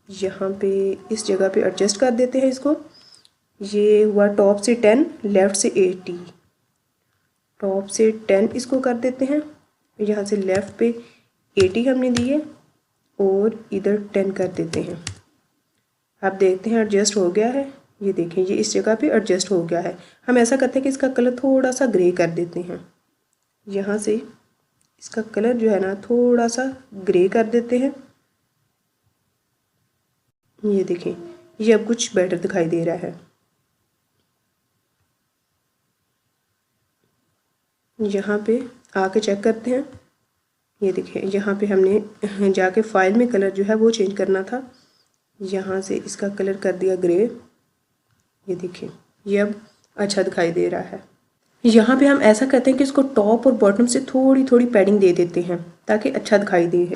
यहाँ पे इस जगह पे एडजस्ट कर देते हैं इसको। ये हुआ टॉप से 10, लेफ़्ट से 80। टॉप से 10 इसको कर देते हैं, यहाँ से लेफ़्ट पे 80 हमने दी है और इधर 10 कर देते हैं। आप देखते हैं एडजस्ट हो गया है। ये देखें, ये इस जगह पे एडजस्ट हो गया है। हम ऐसा करते हैं कि इसका कलर थोड़ा सा ग्रे कर देते हैं। यहाँ से इसका कलर जो है ना थोड़ा सा ग्रे कर देते हैं। ये देखें, ये अब कुछ बेटर दिखाई दे रहा है। यहाँ पे आके चेक करते हैं। ये देखें, यहाँ पे हमने जाके फाइल में कलर जो है वो चेंज करना था। यहाँ से इसका कलर कर दिया ग्रे। ये देखें, ये अब अच्छा दिखाई दे रहा है। यहाँ पे हम ऐसा करते हैं कि इसको टॉप और बॉटम से थोड़ी थोड़ी पैडिंग दे देते हैं ताकि अच्छा दिखाई दे।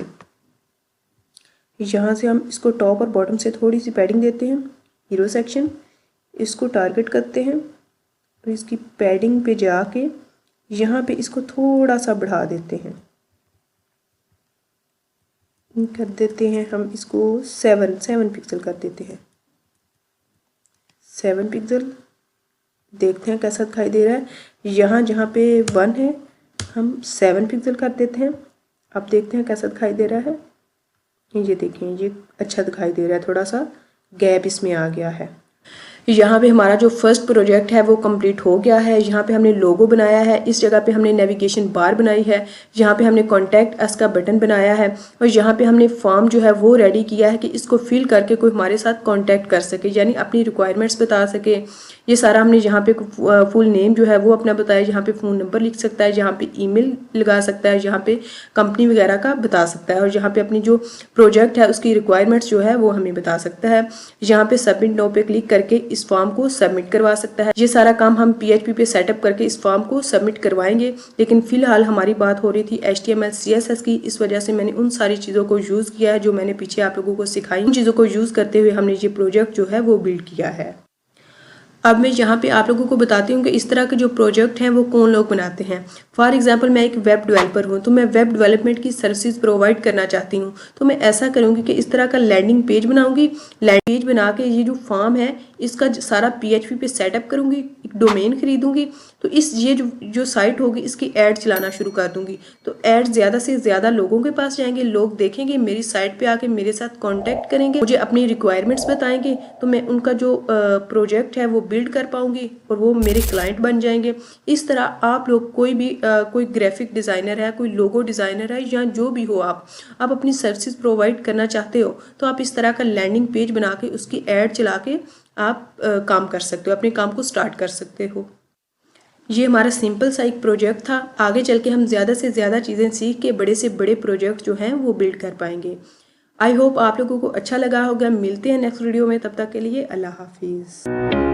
यहाँ से हम इसको टॉप और बॉटम से थोड़ी सी पैडिंग देते हैं। हीरो सेक्शन, इसको टारगेट करते हैं और इसकी पैडिंग पे जाके यहाँ पे इसको थोड़ा सा बढ़ा देते हैं। कर देते हैं हम इसको 7 पिक्सल कर देते हैं। 7 पिक्सल, देखते हैं कैसा दिखाई दे रहा है। यहाँ जहाँ पे 1 है हम 7 पिक्सल कर देते हैं। अब देखते हैं कैसा दिखाई दे रहा है। ये देखें, ये अच्छा दिखाई दे रहा है, थोड़ा सा गैप इसमें आ गया है। यहाँ पे हमारा जो फर्स्ट प्रोजेक्ट है वो कंप्लीट हो गया है। यहाँ पे हमने लोगो बनाया है, इस जगह पे हमने नेविगेशन बार बनाई है, यहाँ पे हमने कॉन्टैक्ट अस का बटन बनाया है और यहाँ पे हमने फॉर्म जो है वो रेडी किया है कि इसको फिल करके कोई हमारे साथ कॉन्टैक्ट कर सके, यानी अपनी रिक्वायरमेंट्स बता सके। ये सारा हमने यहाँ पे फुल नेम जो है वो अपना बताया, यहाँ पे फ़ोन नंबर लिख सकता है, यहाँ पे ईमेल लगा सकता है, यहाँ पे कंपनी वगैरह का बता सकता है और यहाँ पे अपनी जो प्रोजेक्ट है उसकी रिक्वायरमेंट्स जो है वो हमें बता सकता है। यहाँ पे सबमिट नाउ पे क्लिक करके इस फॉर्म को सबमिट करवा सकता है। ये सारा काम हम PHP पे सेटअप करके इस फॉर्म को सबमिट करवाएंगे, लेकिन फिलहाल हमारी बात हो रही थी HTML CSS की। इस वजह से मैंने उन सारी चीज़ों को यूज़ किया है जो मैंने पीछे आप लोगों को सिखाई। उन चीज़ों को यूज़ करते हुए हमने ये प्रोजेक्ट जो है वो बिल्ड किया है। अब मैं यहाँ पे आप लोगों को बताती हूँ कि इस तरह के जो प्रोजेक्ट हैं वो कौन लोग बनाते हैं। फॉर एग्जांपल मैं एक वेब डेवलपर हूँ, तो मैं वेब डेवलपमेंट की सर्विसेज प्रोवाइड करना चाहती हूँ, तो मैं ऐसा करूँगी कि इस तरह का लैंडिंग पेज बनाऊँगी। लैंडिंग पेज बना के ये जो फॉर्म है इसका सारा PHP पे सेटअप करूँगी, एक डोमेन खरीदूँगी, तो ये जो साइट होगी इसकी ऐड चलाना शुरू कर दूँगी। तो ऐड ज़्यादा से ज़्यादा लोगों के पास जाएंगे, लोग देखेंगे, मेरी साइट पे आके मेरे साथ कॉन्टैक्ट करेंगे, मुझे अपनी रिक्वायरमेंट्स बताएंगे, तो मैं उनका जो प्रोजेक्ट है वो बिल्ड कर पाऊंगी और वो मेरे क्लाइंट बन जाएंगे। इस तरह आप लोग कोई भी कोई ग्राफिक डिज़ाइनर है, कोई लोगो डिज़ाइनर है या जो भी हो, आप अपनी सर्विसेज प्रोवाइड करना चाहते हो तो आप इस तरह का लैंडिंग पेज बना के उसकी ऐड चला के आप काम कर सकते हो, अपने काम को स्टार्ट कर सकते हो। ये हमारा सिंपल सा एक प्रोजेक्ट था। आगे चल के हम ज़्यादा से ज़्यादा चीज़ें सीख के बड़े से बड़े प्रोजेक्ट जो हैं वो बिल्ड कर पाएंगे। आई होप आप लोगों को अच्छा लगा होगा। मिलते हैं नेक्स्ट वीडियो में, तब तक के लिए अल्लाह हाफिज़।